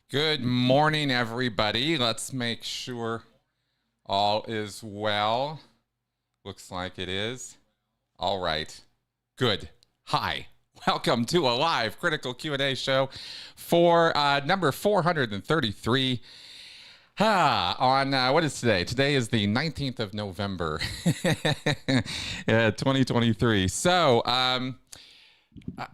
Good morning, everybody. Let's make sure all is well. Looks like it is. All right. Good. Hi. Welcome to a live critical Q&A show for number 433. On what is today? Today is the 19th of November, 2023. So,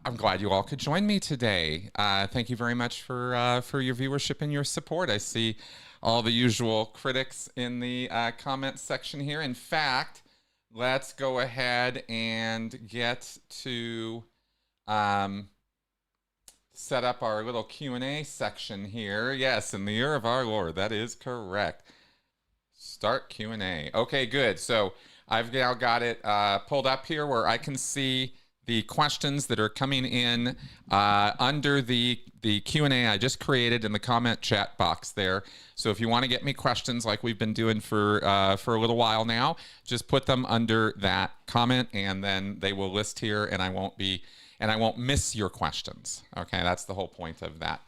I'm glad you all could join me today. Thank you very much for your viewership and your support. I see all the usual critics in the comments section here. In fact, let's go ahead and get to set up our little Q&A section here. Yes, in the year of our Lord, that is correct. Start Q&A. Okay, good. So I've now got it pulled up here where I can see the questions that are coming in under the Q&A I just created in the comment chat box there. So if you want to get me questions like we've been doing for a little while now, just put them under that comment and then they will list here and I won't miss your questions. Okay, that's the whole point of that.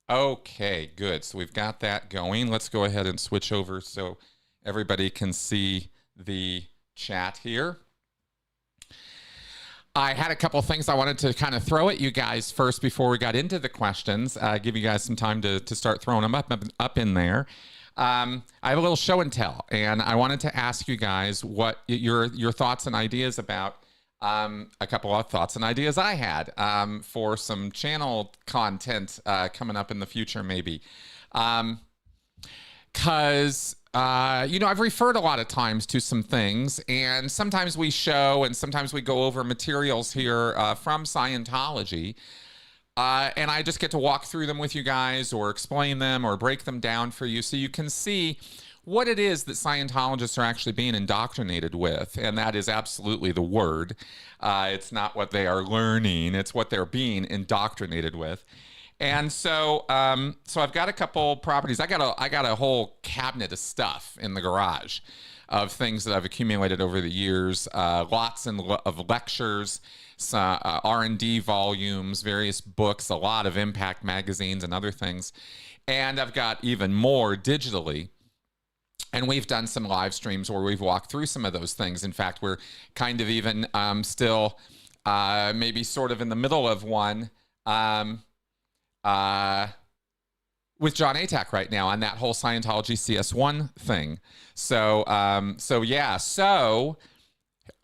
Okay, good. So we've got that going. Let's go ahead and switch over so everybody can see the chat here. I had a couple of things I wanted to kind of throw at you guys first before we got into the questions, give you guys some time to start throwing them up in there. I have a little show and tell, and I wanted to ask you guys what your thoughts and ideas about a couple of thoughts and ideas I had for some channel content coming up in the future, maybe. Because I've referred a lot of times to some things, and sometimes we show and sometimes we go over materials here from Scientology, and I just get to walk through them with you guys or explain them or break them down for you so you can see what it is that Scientologists are actually being indoctrinated with, and that is absolutely the word. It's not what they are learning, it's what they're being indoctrinated with. And so I've got a couple properties. I got a whole cabinet of stuff in the garage of things that I've accumulated over the years. Lots of lectures, some R&D volumes, various books, a lot of impact magazines and other things. And I've got even more digitally. And we've done some live streams where we've walked through some of those things. In fact, we're kind of even still maybe sort of in the middle of one with John Atack right now on that whole Scientology CS1 thing. So I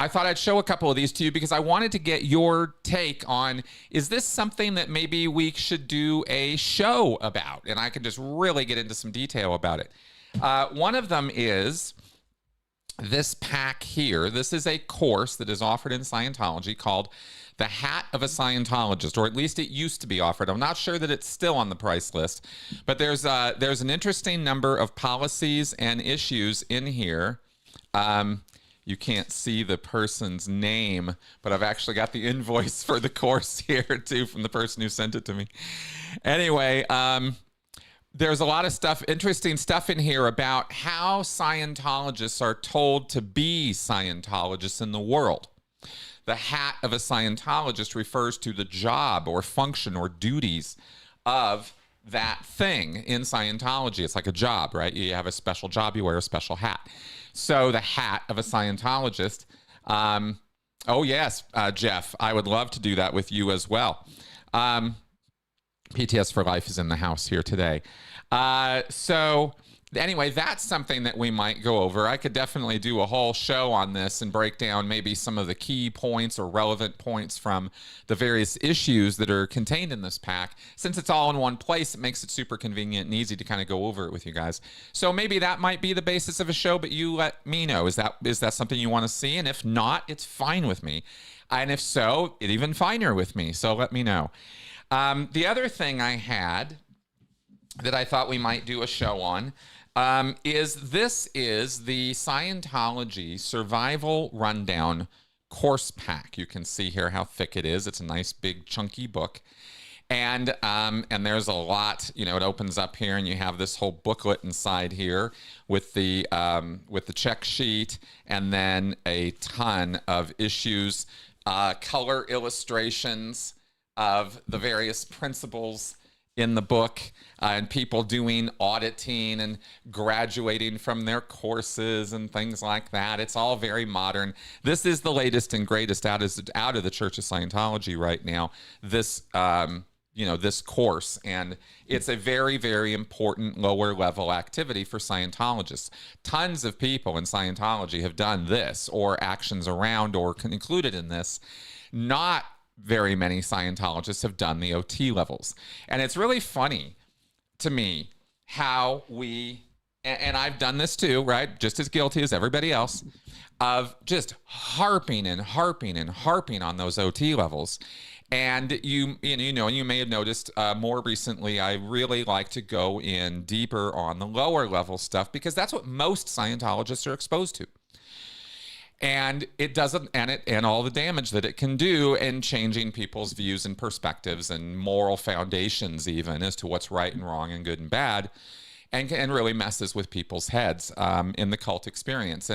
thought I'd show a couple of these to you because I wanted to get your take on, is this something that maybe we should do a show about? And I can just really get into some detail about it. One of them is this pack here. This is a course that is offered in Scientology called The Hat of a Scientologist, or at least it used to be offered. I'm not sure that it's still on the price list, but there's an interesting number of policies and issues in here. You can't see the person's name, but I've actually got the invoice for the course here too from the person who sent it to me. Anyway, there's a lot of stuff, interesting stuff in here about how Scientologists are told to be Scientologists in the world. The hat of a Scientologist refers to the job or function or duties of that thing in Scientology. It's like a job, right? You have a special job, you wear a special hat. So the hat of a Scientologist. Oh yes, Jeff, I would love to do that with you as well. PTS for Life is in the house here today. So anyway, that's something that we might go over. I could definitely do a whole show on this and break down maybe some of the key points or relevant points from the various issues that are contained in this pack. Since it's all in one place, it makes it super convenient and easy to kind of go over it with you guys. So maybe that might be the basis of a show, but you let me know. Is that something you want to see? And if not, it's fine with me. And if so, it's even finer with me. So let me know. The other thing I had that I thought we might do a show on is the Scientology Survival Rundown course pack. You can see here how thick it is. It's a nice big chunky book. And there's a lot, it opens up here and you have this whole booklet inside here with the check sheet and then a ton of issues, color illustrations of the various principles in the book, and people doing auditing and graduating from their courses and things like that. It's all very modern. This is the latest and greatest out of the Church of Scientology right now. This this course, and it's a very, very important lower level activity for Scientologists. Tons of people in Scientology have done this or actions around or included in this. Not very many Scientologists have done the OT levels. And it's really funny to me how and I've done this too, right? Just as guilty as everybody else, of just harping and harping and harping on those OT levels. And you may have noticed more recently, I really like to go in deeper on the lower level stuff because that's what most Scientologists are exposed to. And it doesn't, and all the damage that it can do in changing people's views and perspectives and moral foundations, even as to what's right and wrong and good and bad, and really messes with people's heads in the cult experience.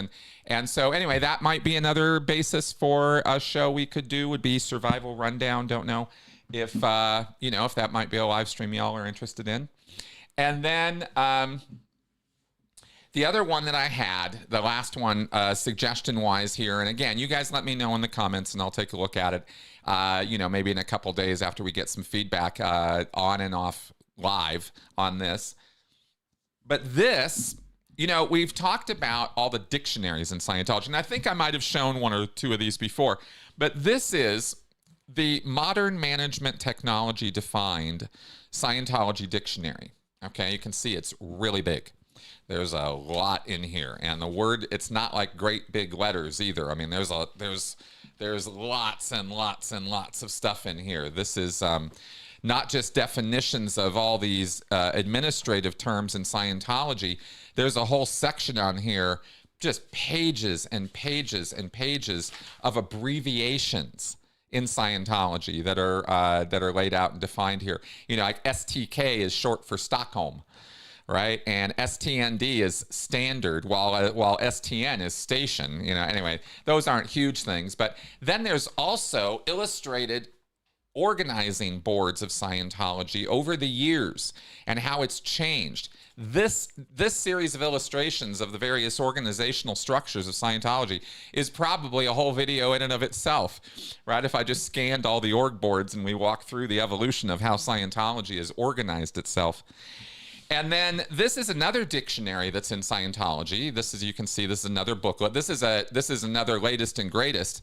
And so anyway, that might be another basis for a show we could do, would be Survival Rundown. Don't know if if that might be a live stream y'all are interested in. And then the other one that I had, the last one, suggestion-wise here, and again, you guys let me know in the comments and I'll take a look at it, maybe in a couple days after we get some feedback on and off live on this. But this, we've talked about all the dictionaries in Scientology, and I think I might have shown one or two of these before, but this is the Modern Management Technology Defined Scientology Dictionary. Okay, you can see it's really big. There's a lot in here, and the word, it's not like great big letters either. I mean, there's lots and lots and lots of stuff in here. This is not just definitions of all these administrative terms in Scientology. There's a whole section on here, just pages and pages and pages of abbreviations in Scientology that are laid out and defined here. Like STK is short for Stockholm, right? And STND is standard, while STN is station. Anyway, those aren't huge things. But then there's also illustrated organizing boards of Scientology over the years and how it's changed. This series of illustrations of the various organizational structures of Scientology is probably a whole video in and of itself, right? If I just scanned all the org boards and we walk through the evolution of how Scientology has organized itself. And then this is another dictionary that's in Scientology. You can see, this is another booklet. This is another latest and greatest.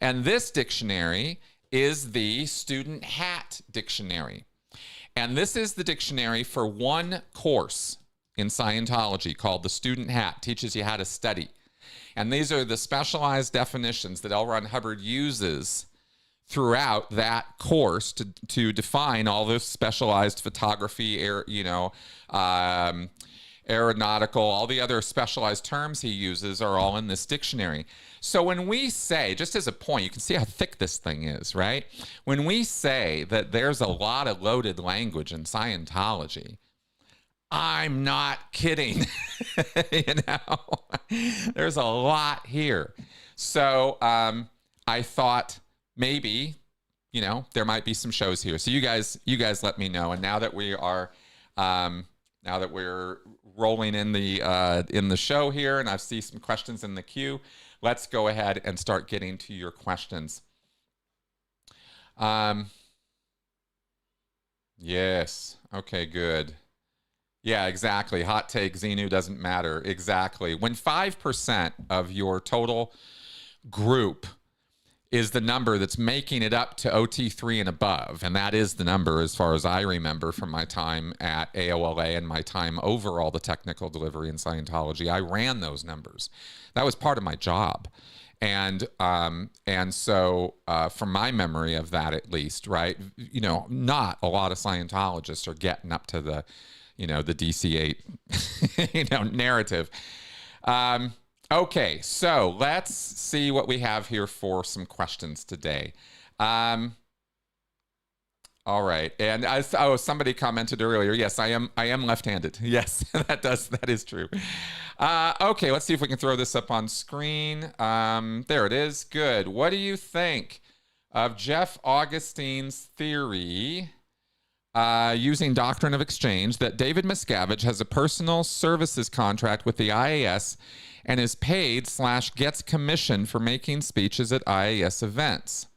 And this dictionary is the Student Hat Dictionary. And this is the dictionary for one course in Scientology called the Student Hat. Teaches you how to study. And these are the specialized definitions that L. Ron Hubbard uses throughout that course to define all this specialized photography, aeronautical, all the other specialized terms he uses are all in this dictionary. So when we say, just as a point, you can see how thick this thing is, right? When we say that there's a lot of loaded language in Scientology, I'm not kidding. There's a lot here. So I thought maybe, there might be some shows here. So you guys let me know. And now that we're rolling in the show here, and I see some questions in the queue, let's go ahead and start getting to your questions. Yes. Okay, good. Yeah, exactly. Hot take, Xenu doesn't matter. Exactly. When 5% of your total group is the number that's making it up to OT3 and above, and that is the number as far as I remember from my time at AOLA and my time over all the technical delivery in Scientology. I ran those numbers. That was part of my job. And so from my memory of that, at least, right, not a lot of Scientologists are getting up to the, the DC-8, narrative. Okay, so let's see what we have here for some questions today. All right, and somebody commented earlier. Yes, I am left-handed. Yes, that is true. Okay, let's see if we can throw this up on screen. There it is. Good. What do you think of Jeff Augustine's theory using doctrine of exchange, that David Miscavige has a personal services contract with the IAS and is paid / gets commission for making speeches at IAS events.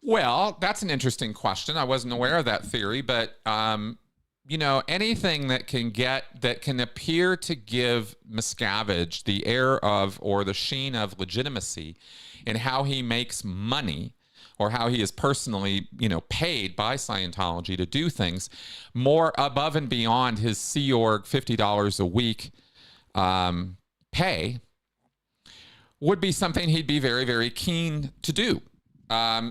Well, that's an interesting question. I wasn't aware of that theory, but you know, anything that can appear to give Miscavige the air of, or the sheen of, legitimacy in how he makes money, or how he is personally, you know, paid by Scientology to do things more above and beyond his Sea Org $50 a week pay, would be something he'd be very, very keen to do.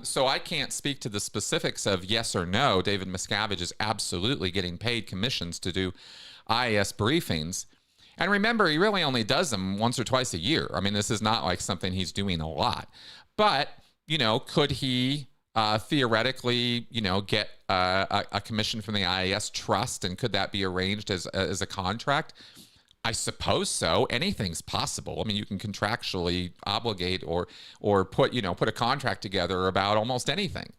So I can't speak to the specifics of yes or no. David Miscavige is absolutely getting paid commissions to do IAS briefings. And remember, he really only does them once or twice a year. I mean, this is not like something he's doing a lot. But, you know, could he theoretically, you know, get a commission from the IAS trust? And could that be arranged as a contract? I suppose so. Anything's possible. I mean, you can contractually obligate or put a contract together about almost anything.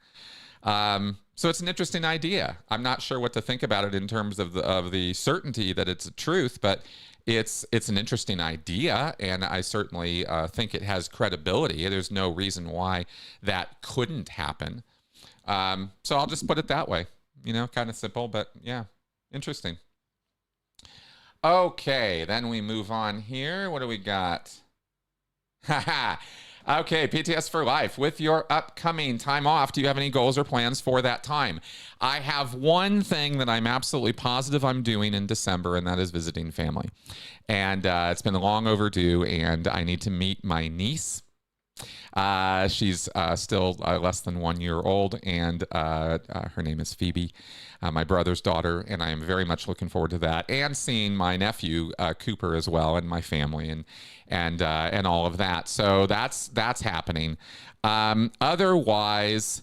So it's an interesting idea. I'm not sure what to think about it in terms of the certainty that it's a truth, but it's an interesting idea, and I certainly think it has credibility. There's no reason why that couldn't happen. So I'll just put it that way. You know, kind of simple, but yeah, interesting. Okay, then we move on here. What do we got? Okay, PTS for life. With your upcoming time off, do you have any goals or plans for that time? I have one thing that I'm absolutely positive I'm doing in December, and that is visiting family. And it's been long overdue, and I need to meet my niece. She's still less than 1 year old, and her name is Phoebe, my brother's daughter, and I am very much looking forward to that, and seeing my nephew Cooper as well, and my family, and all of that. So that's happening. Otherwise,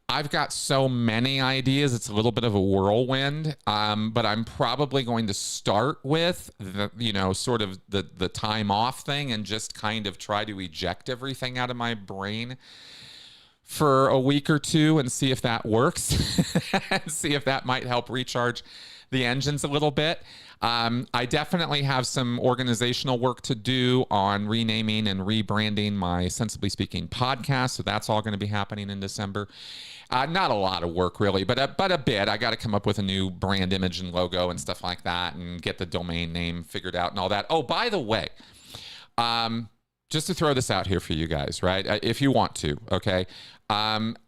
I've got so many ideas. It's a little bit of a whirlwind, but I'm probably going to start with the time off thing, and just kind of try to eject everything out of my brain for a week or two and see if that works, and see if that might help recharge the engines a little bit. I definitely have some organizational work to do on renaming and rebranding my Sensibly Speaking podcast. So that's all going to be happening in December. Not a lot of work really, but a bit. I got to come up with a new brand image and logo and stuff like that, and get the domain name figured out and all that. Oh, by the way, just to throw this out here for you guys, right? If you want to, okay?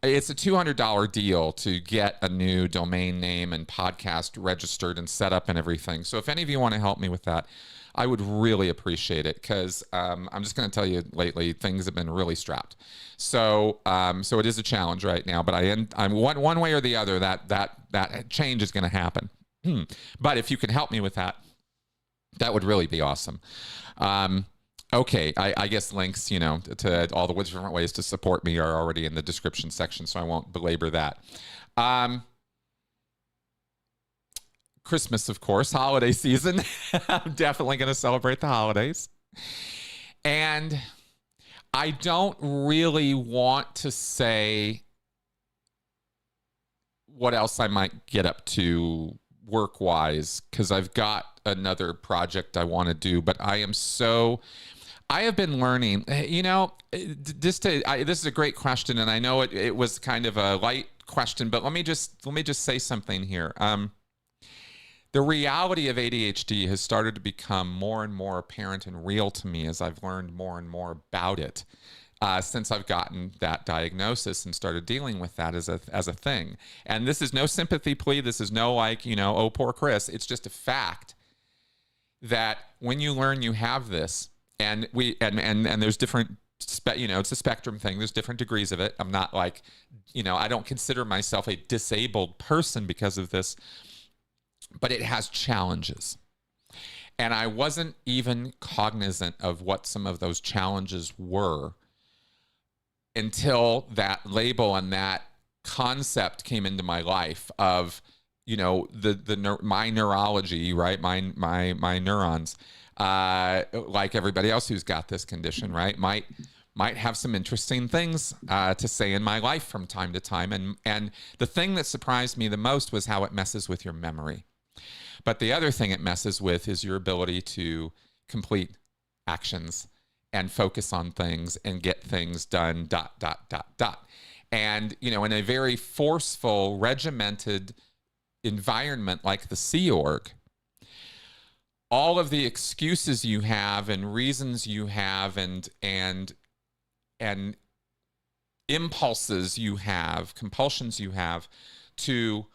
It's a $200 deal to get a new domain name and podcast registered and set up and everything. So if any of you want to help me with that, I would really appreciate it, because I'm just going to tell you, lately things have been really strapped. So so it is a challenge right now, but I'm one way or the other that change is going to happen. But if you can help me with that, that would really be awesome. Okay, I guess links, to all the different ways to support me are already in the description section, so I won't belabor that. Christmas, of course, holiday season. I'm definitely going to celebrate the holidays. And I don't really want to say what else I might get up to work-wise, because I've got another project I want to do, but I have been learning, this is a great question, and I know it was kind of a light question, but let me just say something here. The reality of ADHD has started to become more and more apparent and real to me as I've learned more and more about it since I've gotten that diagnosis and started dealing with that as a thing. And this is no sympathy plea. This is no oh, poor Chris. It's just a fact that when you learn you have this, and there's different, it's a spectrum thing. There's different degrees of it. I'm not like, I don't consider myself a disabled person because of this, but it has challenges. And I wasn't even cognizant of what some of those challenges were until that label and that concept came into my life of, my neurology, right? My neurons, like everybody else who's got this condition, right? might have some interesting things to say in my life from time to time. And the thing that surprised me the most was how it messes with your memory. But the other thing it messes with is your ability to complete actions and focus on things and get things done, ... And, in a very forceful, regimented environment like the Sea Org, all of the excuses you have and reasons you have and impulses you have, compulsions you have to,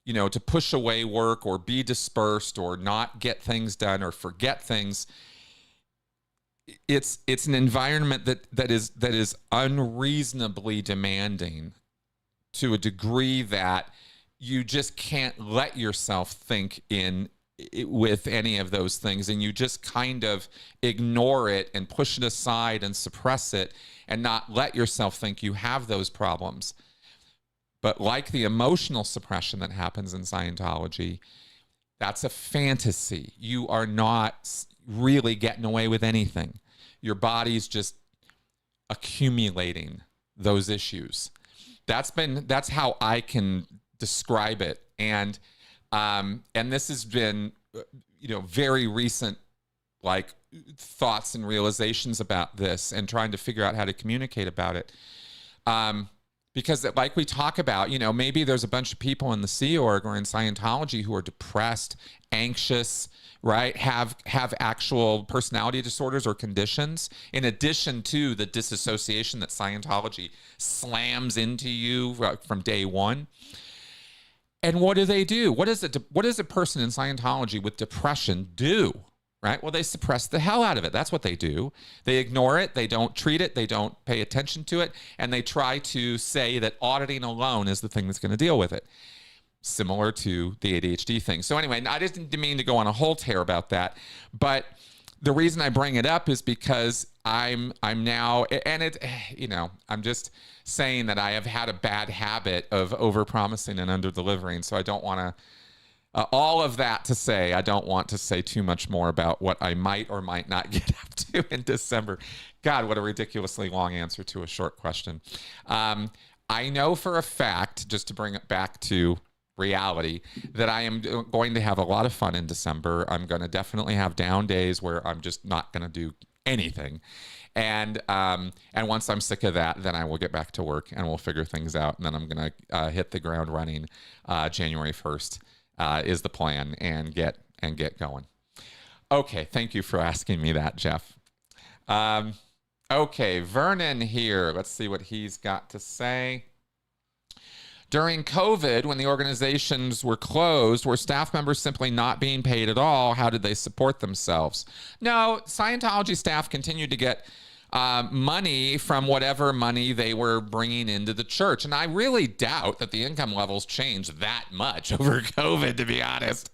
to push away work or be dispersed or not get things done or forget things. It's an environment that is unreasonably demanding to a degree that you just can't let yourself think with any of those things, and you just kind of ignore it and push it aside and suppress it and not let yourself think you have those problems. But like the emotional suppression that happens in Scientology, that's a fantasy. You are not really getting away with anything. Your body's just accumulating those issues. That's how I can describe it. And this has been, very recent, like, thoughts and realizations about this and trying to figure out how to communicate about it. Because like we talk about, maybe there's a bunch of people in the Sea Org or in Scientology who are depressed, anxious, right? Have actual personality disorders or conditions, in addition to the disassociation that Scientology slams into you from day one. And what do they do? What does a person in Scientology with depression do? Right? Well, they suppress the hell out of it. That's what they do. They ignore it. They don't treat it. They don't pay attention to it. And they try to say that auditing alone is the thing that's going to deal with it. Similar to the ADHD thing. So anyway, I didn't mean to go on a whole tear about that. But the reason I bring it up is because I'm now, and I'm just saying that I have had a bad habit of overpromising and under-delivering. So I don't want to, all of that to say, I don't want to say too much more about what I might or might not get up to in December. God, what a ridiculously long answer to a short question. I know for a fact, just to bring it back to reality, that I am going to have a lot of fun in December. I'm going to definitely have down days where I'm just not going to do anything. And once I'm sick of that, then I will get back to work and we'll figure things out. And then I'm going to hit the ground running January 1st. Is the plan, and get going. Okay, thank you for asking me that, Jeff. Okay, Vernon here. Let's see what he's got to say. During COVID, when the organizations were closed, were staff members simply not being paid at all? How did they support themselves? No, Scientology staff continued to get money from whatever money they were bringing into the church. And I really doubt that the income levels changed that much over COVID, to be honest.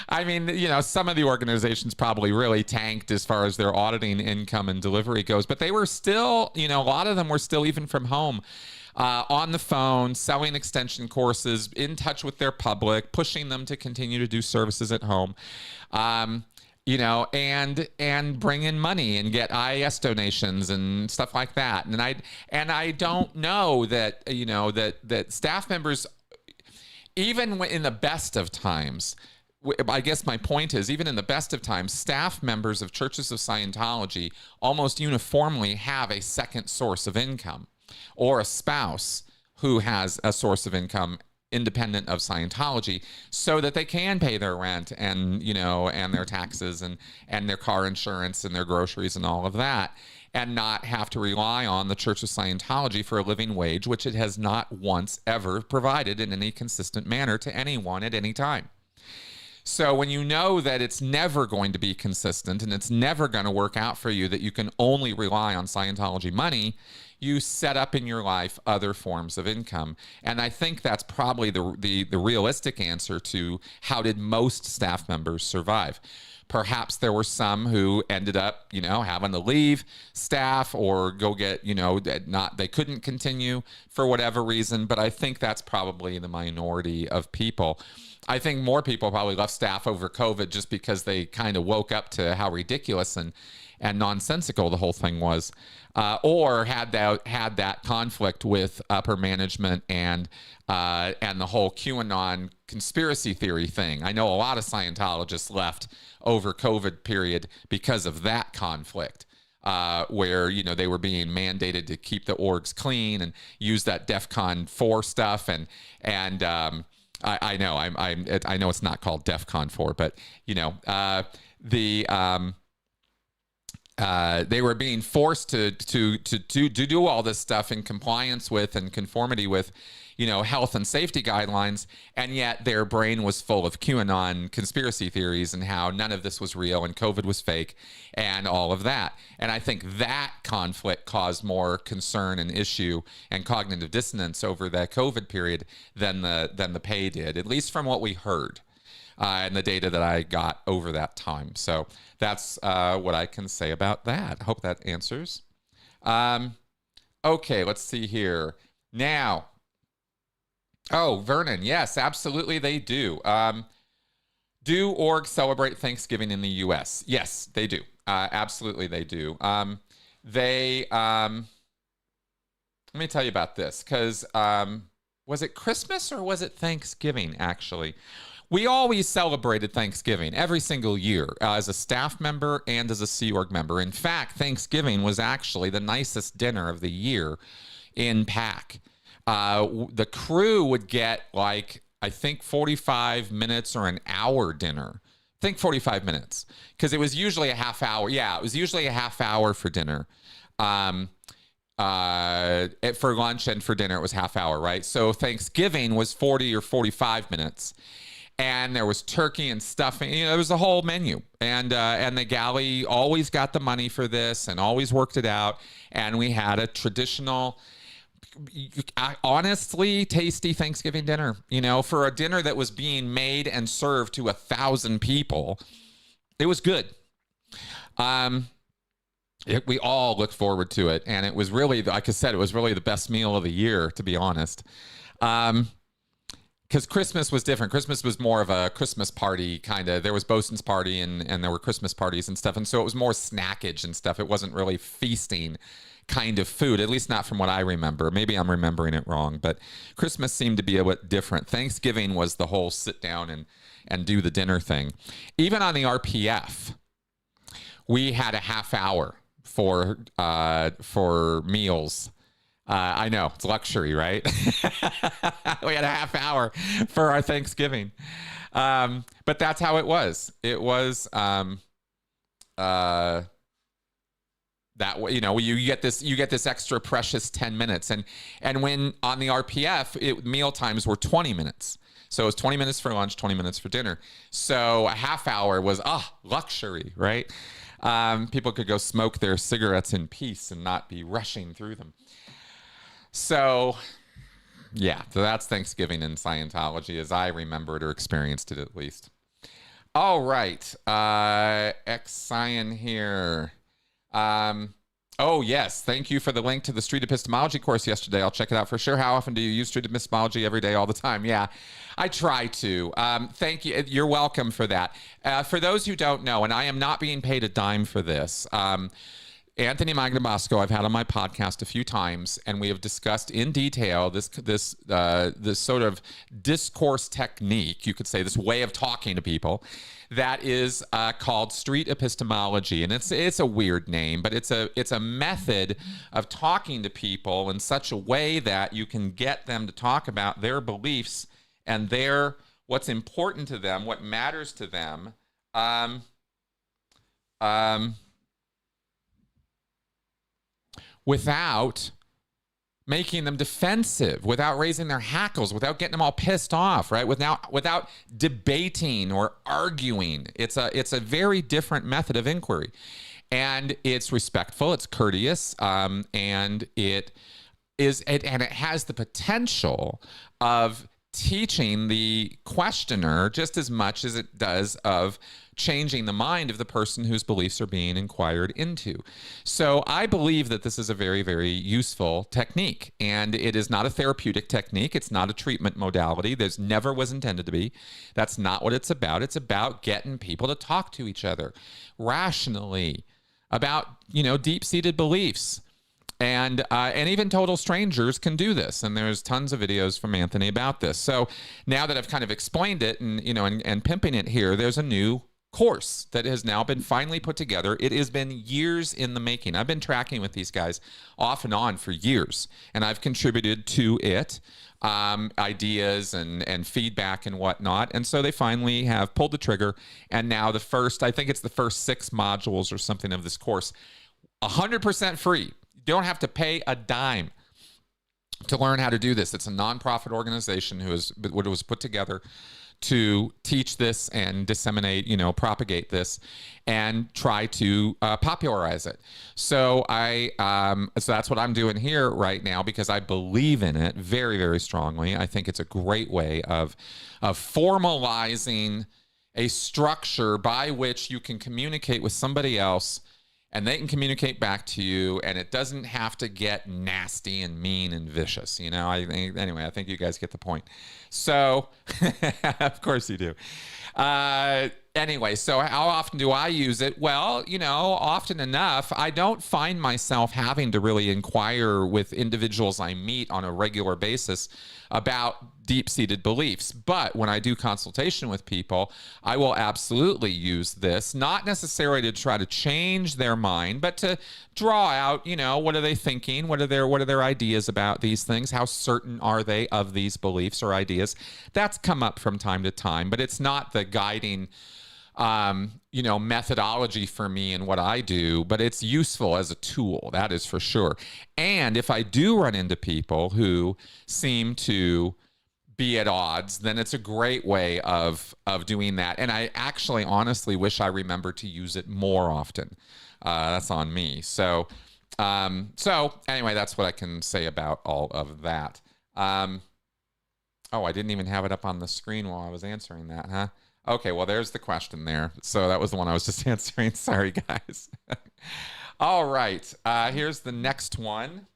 I mean, some of the organizations probably really tanked as far as their auditing income and delivery goes, but they were still, a lot of them were still, even from home, on the phone, selling extension courses, in touch with their public, pushing them to continue to do services at home. And bring in money and get IAS donations and stuff like that. And I don't know that, that staff members, even in the best of times, I guess my point is, even in the best of times, staff members of churches of Scientology almost uniformly have a second source of income, or a spouse who has a source of income independent of Scientology, so that they can pay their rent and, and their taxes and their car insurance and their groceries and all of that, and not have to rely on the Church of Scientology for a living wage, which it has not once ever provided in any consistent manner to anyone at any time. So when you know that it's never going to be consistent and it's never going to work out for you, that you can only rely on Scientology money, you set up in your life other forms of income. And I think that's probably the realistic answer to how did most staff members survive. Perhaps there were some who ended up, having to leave staff or go get, they couldn't continue for whatever reason. But I think that's probably the minority of people. I think more people probably left staff over COVID just because they kind of woke up to how ridiculous nonsensical the whole thing was, or had that conflict with upper management and the whole QAnon conspiracy theory thing. I know a lot of Scientologists left over COVID period because of that conflict. Where they were being mandated to keep the orgs clean and use that DEFCON 4 stuff, and I know I know it's not called DEFCON 4, but they were being forced to do all this stuff in compliance with and conformity with health and safety guidelines, and yet their brain was full of QAnon conspiracy theories and how none of this was real and COVID was fake and all of that. And I think that conflict caused more concern and issue and cognitive dissonance over the COVID period than the pay did, at least from what we heard and the data that I got over that time. So that's what I can say about that. I hope that answers. Okay, let's see here. Now, oh, Vernon, yes, absolutely they do. Do orgs celebrate Thanksgiving in the U.S.? Yes, they do. Absolutely they do. Let me tell you about this, because was it Christmas or was it Thanksgiving, actually? We always celebrated Thanksgiving every single year as a staff member and as a Sea Org member. In fact, Thanksgiving was actually the nicest dinner of the year in PAC. The crew would get I think 45 minutes or an hour dinner. I think 45 minutes, because it was usually a half hour. Yeah, it was usually a half hour for dinner. For lunch and for dinner, it was half hour, right? So Thanksgiving was 40 or 45 minutes. And there was turkey and stuffing. There was a whole menu. And the galley always got the money for this and always worked it out. And we had a traditional, honestly tasty Thanksgiving dinner. For a dinner that was being made and served to 1,000 people, it was good. We all looked forward to it, and it was really, like I said, it was really the best meal of the year, to be honest. Because Christmas was different. Christmas was more of a Christmas party kind of. There was Bosun's party and there were Christmas parties and stuff, and so it was more snackage and stuff. It wasn't really feasting kind of food, at least not from what I remember. Maybe I'm remembering it wrong, but Christmas seemed to be a bit different. Thanksgiving was the whole sit down and do the dinner thing. Even on the RPF, we had a half hour for meals. I know, it's luxury, right? We had a half hour for our Thanksgiving. But that's how it was. It was that way, you get this extra precious 10 minutes. And when on the RPF, meal times were 20 minutes. So it was 20 minutes for lunch, 20 minutes for dinner. So a half hour was luxury, right? People could go smoke their cigarettes in peace and not be rushing through them. So that's Thanksgiving in Scientology as I remember it or experienced it, at least. All right. X-Scion here. Oh, yes. Thank you for the link to the Street Epistemology course yesterday. I'll check it out for sure. How often do you use Street Epistemology? Every day, all the time. Yeah, I try to. Thank you. You're welcome for that. For those who don't know, and I am not being paid a dime for this, Anthony Magnabosco, I've had on my podcast a few times, and we have discussed in detail this sort of discourse technique, you could say, this way of talking to people that is called street epistemology. And it's a weird name, but it's a method of talking to people in such a way that you can get them to talk about their beliefs and what's important to them, what matters to them. Without making them defensive, without raising their hackles, without getting them all pissed off, right? Without debating or arguing. It's a very different method of inquiry. And it's respectful, it's courteous, and it has the potential of teaching the questioner just as much as it does of changing the mind of the person whose beliefs are being inquired into. So I believe that this is a very, very useful technique, and it is not a therapeutic technique. It's not a treatment modality. There's never was intended to be. That's not what it's about. It's about getting people to talk to each other rationally, about, deep-seated beliefs. And even total strangers can do this. And there's tons of videos from Anthony about this. So now that I've kind of explained it and pimping it here, there's a new course that has now been finally put together. It has been years in the making. I've been tracking with these guys off and on for years, and I've contributed to it, ideas and feedback and whatnot. And so they finally have pulled the trigger. And now I think it's the first 6 modules or something of this course, 100% free. You don't have to pay a dime to learn how to do this. It's a nonprofit organization who was put together to teach this and disseminate, propagate this and try to popularize it. So so that's what I'm doing here right now, because I believe in it very, very strongly. I think it's a great way of formalizing a structure by which you can communicate with somebody else and they can communicate back to you, and it doesn't have to get nasty and mean and vicious. I think you guys get the point. So, of course you do. Anyway, so how often do I use it? Well, often enough. I don't find myself having to really inquire with individuals I meet on a regular basis about deep-seated beliefs. But when I do consultation with people, I will absolutely use this, not necessarily to try to change their mind, but to draw out, what are they thinking? What are their ideas about these things? How certain are they of these beliefs or ideas? That's come up from time to time, but it's not the guiding methodology for me and what I do, but it's useful as a tool, that is for sure. And if I do run into people who seem to be at odds, then it's a great way of doing that. And I actually honestly wish I remembered to use it more often. That's on me. So anyway, that's what I can say about all of that. I didn't even have it up on the screen while I was answering that, huh? Okay, well, there's the question there. So that was the one I was just answering. Sorry, guys. All right, here's the next one.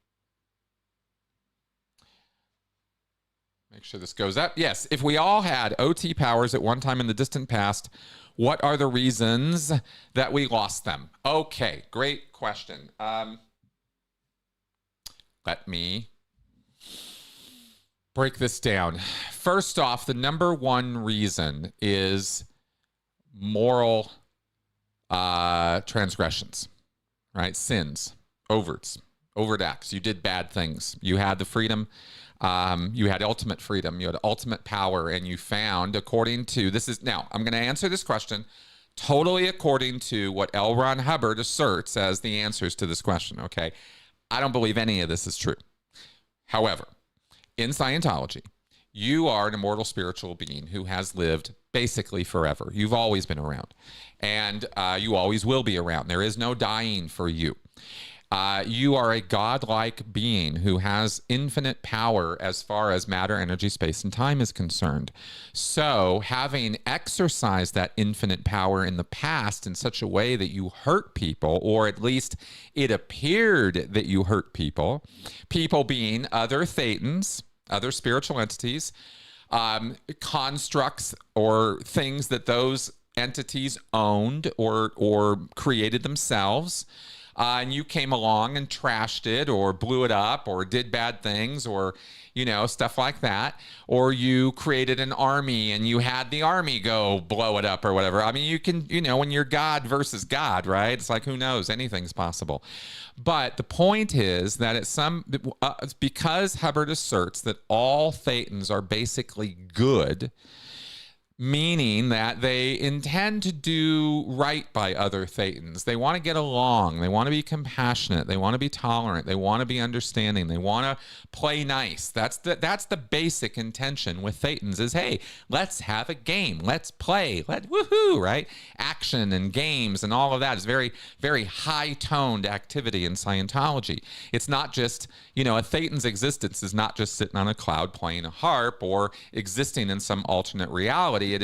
Make sure this goes up. Yes, if we all had OT powers at one time in the distant past, what are the reasons that we lost them? Okay, great question. Let me break this down. First off, the number one reason is moral transgressions, right? Sins, overt acts. You did bad things. You had the freedom. You had ultimate freedom. You had ultimate power, and you found, according to now I'm going to answer this question totally according to what L. Ron Hubbard asserts as the answers to this question. Okay, I don't believe any of this is true. However, in Scientology, you are an immortal spiritual being who has lived basically forever. You've always been around, and you always will be around. There is no dying for you. You are a godlike being who has infinite power as far as matter, energy, space, and time is concerned. So having exercised that infinite power in the past in such a way that you hurt people, or at least it appeared that you hurt people, people being other thetans, other spiritual entities, constructs or things that those entities owned or created themselves, and you came along and trashed it or blew it up or did bad things or, stuff like that. Or you created an army and you had the army go blow it up or whatever. I mean, you can, when you're God versus God, right? It's like, who knows? Anything's possible. But the point is that it's because Hubbard asserts that all thetans are basically good, meaning that they intend to do right by other thetans. They want to get along. They want to be compassionate. They want to be tolerant. They want to be understanding. They want to play nice. That's the basic intention with thetans is, hey, let's have a game. Let's play. Woohoo, right? Action and games and all of that is very, very high-toned activity in Scientology. It's not just, a thetan's existence is not just sitting on a cloud playing a harp or existing in some alternate reality. It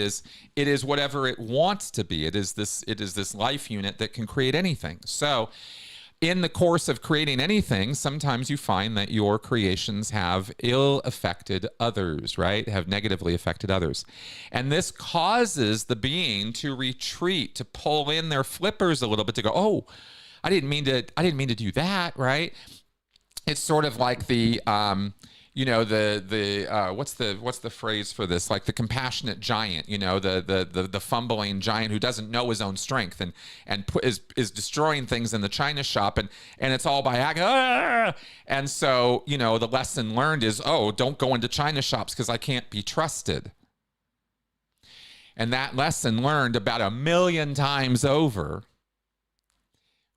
is whatever it wants to be. It is this life unit that can create anything. So in the course of creating anything, sometimes you find that your creations have ill-affected others, right? Have negatively affected others. And this causes the being to retreat, to pull in their flippers a little bit, to go, oh, I didn't mean to do that, right? It's sort of like the what's the phrase for this? Like the compassionate giant, the fumbling giant who doesn't know his own strength and is destroying things in the china shop, and it's all by accident. And so, the lesson learned is, don't go into china shops because I can't be trusted. And that lesson learned about 1 million times over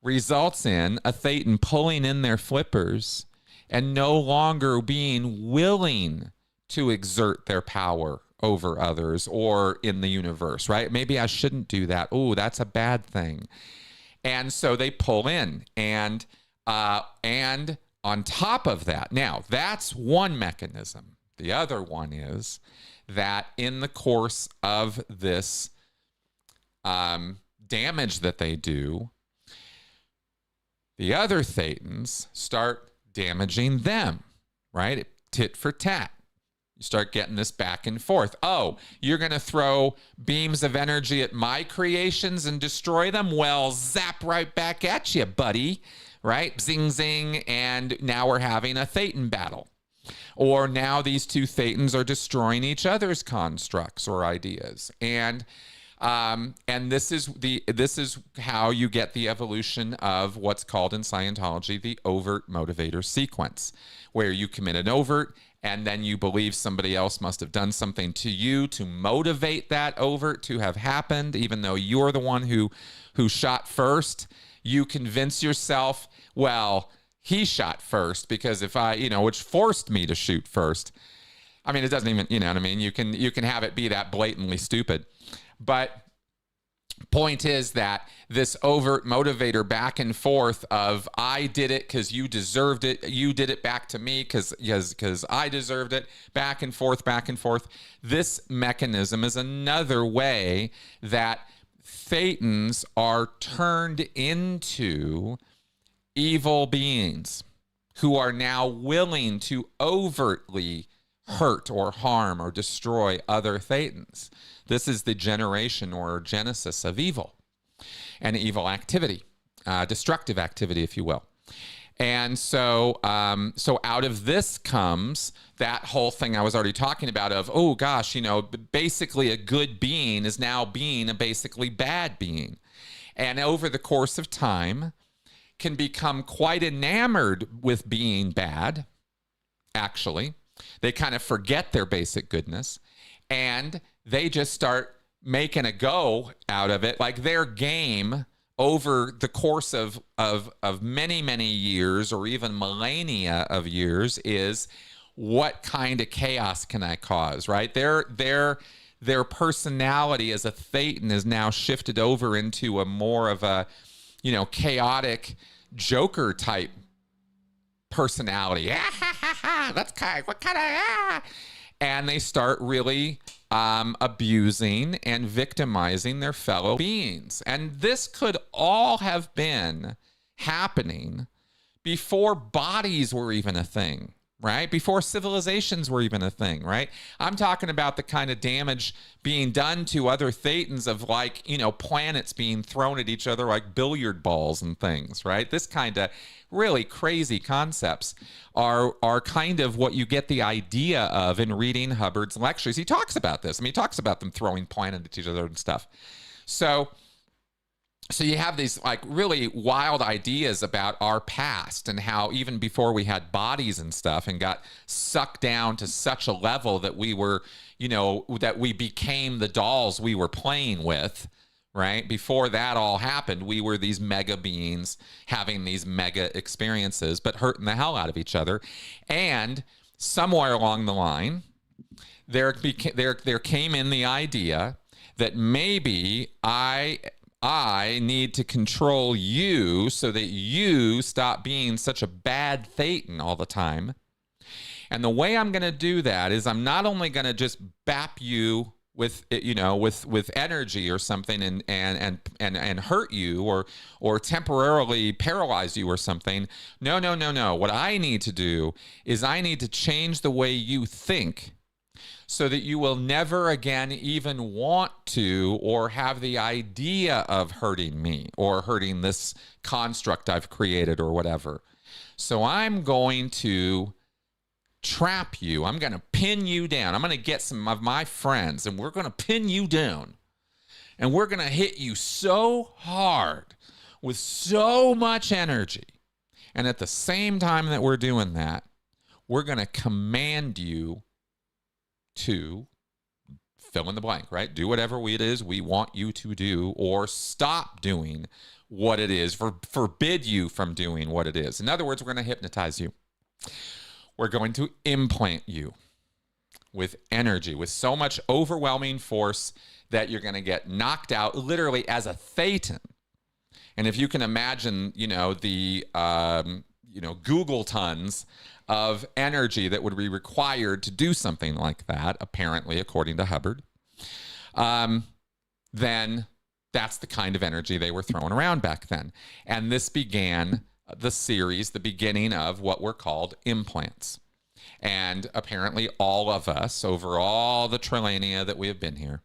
results in a Thetan pulling in their flippers and no longer being willing to exert their power over others or in the universe, right? Maybe I shouldn't do that. Oh, that's a bad thing. And so they pull in, and on top of that, now that's one mechanism. The other one is that in the course of this damage that they do, the other Thetans start damaging them, right? Tit for tat. You start getting this back and forth. Oh, you're going to throw beams of energy at my creations and destroy them? Well, zap right back at you, buddy, right? Zing, zing, and now we're having a Thetan battle. Or now these two Thetans are destroying each other's constructs or ideas. And this is how you get the evolution of what's called in Scientology the overt motivator sequence, where you commit an overt and then you believe somebody else must have done something to you to motivate that overt to have happened, even though you're the one who shot first. You convince yourself, well, he shot first because if I, which forced me to shoot first. I mean, it doesn't even, you know what I mean? You can have it be that blatantly stupid. But point is that this overt motivator back and forth of I did it because you deserved it, you did it back to me because I deserved it, back and forth, this mechanism is another way that Thetans are turned into evil beings who are now willing to overtly hurt or harm or destroy other Thetans. This is the generation or genesis of evil and evil activity, destructive activity, if you will. And so out of this comes that whole thing I was already talking about of, oh gosh, basically a good being is now being a basically bad being. And over the course of time can become quite enamored with being bad, actually. They kind of forget their basic goodness, and they just start making a go out of it. Like their game over the course of many, many years or even millennia of years is what kind of chaos can I cause, right? Their personality as a Thetan is now shifted over into a more of a, chaotic Joker type personality. That's what kind of. And they start really abusing and victimizing their fellow beings. And this could all have been happening before bodies were even a thing, right? Before civilizations were even a thing, right? I'm talking about the kind of damage being done to other Thetans of planets being thrown at each other like billiard balls and things, right? This kind of really crazy concepts are kind of what you get the idea of in reading Hubbard's lectures. He talks about this. I mean, he talks about them throwing planets at each other and stuff. So you have these like really wild ideas about our past and how even before we had bodies and stuff and got sucked down to such a level that we were, that we became the dolls we were playing with, right? Before that all happened, we were these mega beings having these mega experiences, but hurting the hell out of each other. And somewhere along the line, there came in the idea that maybe I need to control you so that you stop being such a bad Thetan all the time. And the way I'm going to do that is I'm not only going to just bap you with energy or something and hurt you or temporarily paralyze you or something. No. What I need to do is I need to change the way you think so that you will never again even want to or have the idea of hurting me or hurting this construct I've created or whatever. So I'm going to trap you. I'm going to pin you down. I'm going to get some of my friends and we're going to pin you down. And we're going to hit you so hard with so much energy. And at the same time that we're doing that, we're going to command you to fill in the blank, right? Do whatever it is we want you to do, or stop doing what it is, forbid you from doing what it is. In other words, we're going to hypnotize you. We're going to implant you with energy, with so much overwhelming force that you're going to get knocked out literally as a thetan. And if you can imagine, the Google tons of energy that would be required to do something like that, apparently, according to Hubbard, then that's the kind of energy they were throwing around back then. And this began the series, the beginning of what were called implants. And apparently all of us, over all the trillennia that we have been here,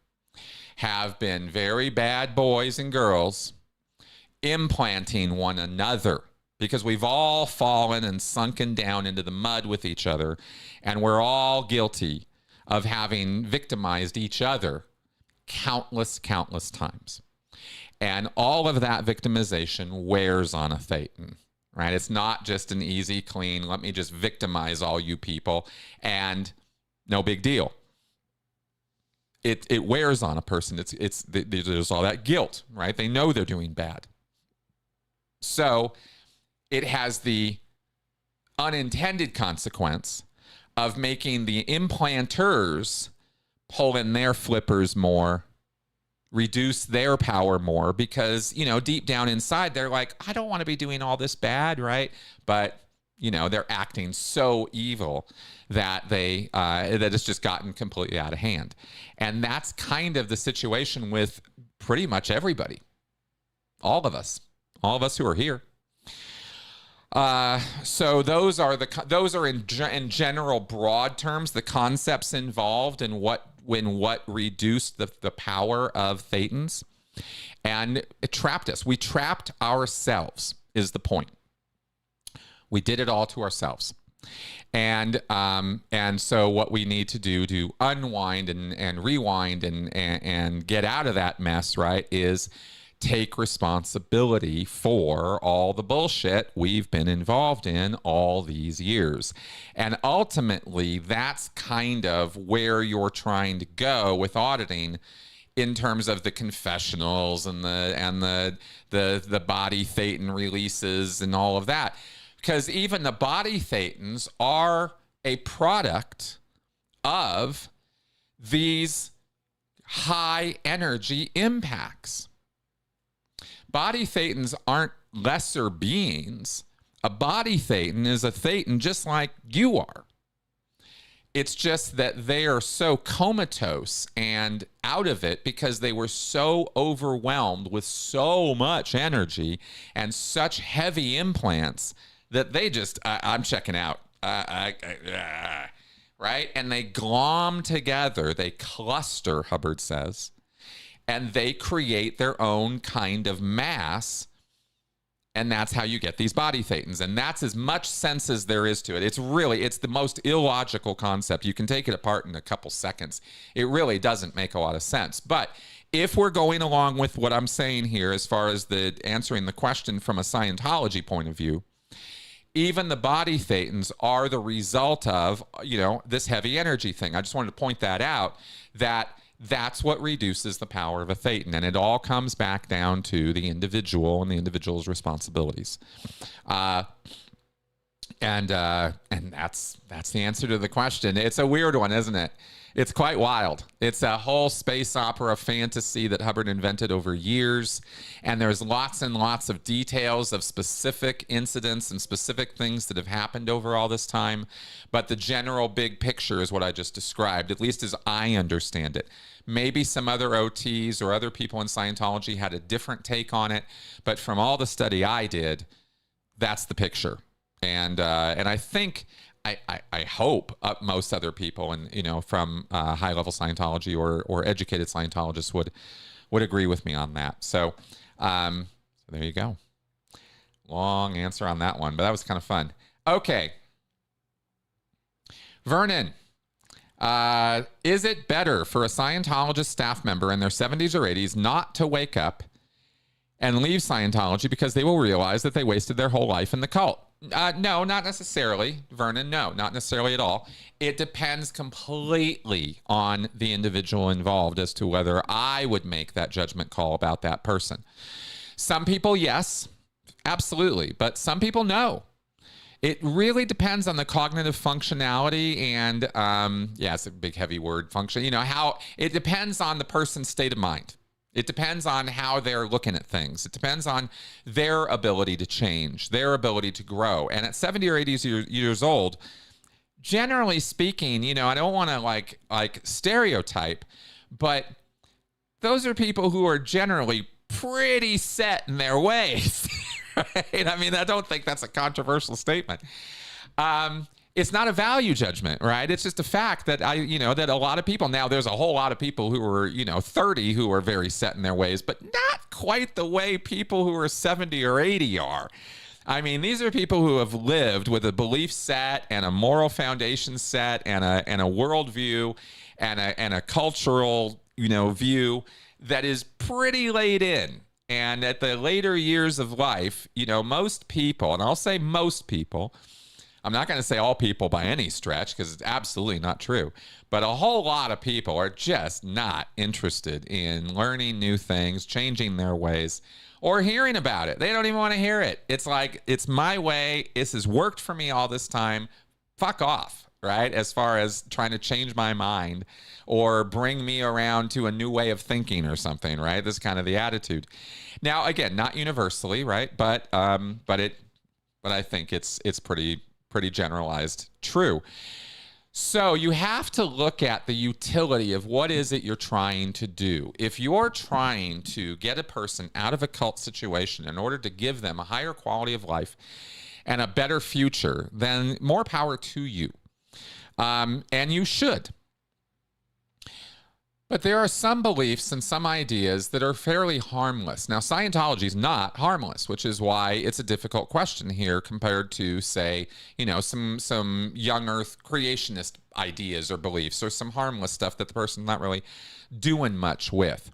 have been very bad boys and girls implanting one another, because we've all fallen and sunken down into the mud with each other, and we're all guilty of having victimized each other countless times. And all of that victimization wears on a thetan, right? It's not just an easy, clean, let me just victimize all you people, and no big deal. It wears on a person. There's all that guilt, right? They know they're doing bad. So it has the unintended consequence of making the implanters pull in their flippers more, reduce their power more, because, deep down inside, they're like, I don't want to be doing all this bad, right? But, they're acting so evil that that it's just gotten completely out of hand. And that's kind of the situation with pretty much everybody. All of us who are here. So those are in general broad terms, the concepts involved in what reduced the power of thetans, and it trapped us. We trapped ourselves is the point. We did it all to ourselves. And so what we need to do to unwind and rewind and get out of that mess, right, is take responsibility for all the bullshit we've been involved in all these years. And ultimately, that's kind of where you're trying to go with auditing, in terms of the confessionals and the body thetan releases and all of that. Because even the body thetans are a product of these high energy impacts. Body thetans aren't lesser beings. A body thetan is a thetan just like you are. It's just that they are so comatose and out of it because they were so overwhelmed with so much energy and such heavy implants that they just, I'm checking out. Right? And they glom together. They cluster, Hubbard says. And they create their own kind of mass. And that's how you get these body thetans. And that's as much sense as there is to it. It's the most illogical concept. You can take it apart in a couple seconds. It really doesn't make a lot of sense. But if we're going along with what I'm saying here, as far as answering the question from a Scientology point of view, even the body thetans are the result of, this heavy energy thing. I just wanted to point that out, that's what reduces the power of a thetan. And it all comes back down to the individual and the individual's responsibilities. And that's the answer to the question. It's a weird one, isn't it? It's quite wild. It's a whole space opera fantasy that Hubbard invented over years. And there's lots and lots of details of specific incidents and specific things that have happened over all this time. But the general big picture is what I just described, at least as I understand it. Maybe some other OTs or other people in Scientology had a different take on it. But from all the study I did, that's the picture. And I think I hope most other people and, from high level Scientology or educated Scientologists would agree with me on that. So there you go. Long answer on that one, but that was kind of fun. Okay. Vernon, is it better for a Scientologist staff member in their 70s or 80s not to wake up and leave Scientology because they will realize that they wasted their whole life in the cult? No, not necessarily, Vernon. No, not necessarily at all. It depends completely on the individual involved as to whether I would make that judgment call about that person. Some people, yes, absolutely. But some people, no. It really depends on the cognitive functionality and, it's a big, heavy word, function. How it depends on the person's state of mind. It depends on how they're looking at things. It depends on their ability to change, their ability to grow. And at 70 or 80 years old, generally speaking, I don't want to like stereotype, but those are people who are generally pretty set in their ways. Right? I mean, I don't think that's a controversial statement. It's not a value judgment, right? It's just a fact that that a lot of people, now there's a whole lot of people who are, 30 who are very set in their ways, but not quite the way people who are 70 or 80 are. I mean, these are people who have lived with a belief set and a moral foundation set and a worldview and a cultural, view that is pretty laid in. And at the later years of life, most people, and I'll say most people, I'm not going to say all people by any stretch because it's absolutely not true, but a whole lot of people are just not interested in learning new things, changing their ways, or hearing about it. They don't even want to hear it. It's like, it's my way. This has worked for me all this time. Fuck off, right? As far as trying to change my mind or bring me around to a new way of thinking or something, right? This is kind of the attitude. Now, again, not universally, right? But I think it's pretty generalized true. So you have to look at the utility of what is it you're trying to do. If you're trying to get a person out of a cult situation in order to give them a higher quality of life and a better future, then more power to you. And you should. But there are some beliefs and some ideas that are fairly harmless. Now, Scientology is not harmless, which is why it's a difficult question here compared to, say, some young earth creationist ideas or beliefs or some harmless stuff that the person's not really doing much with.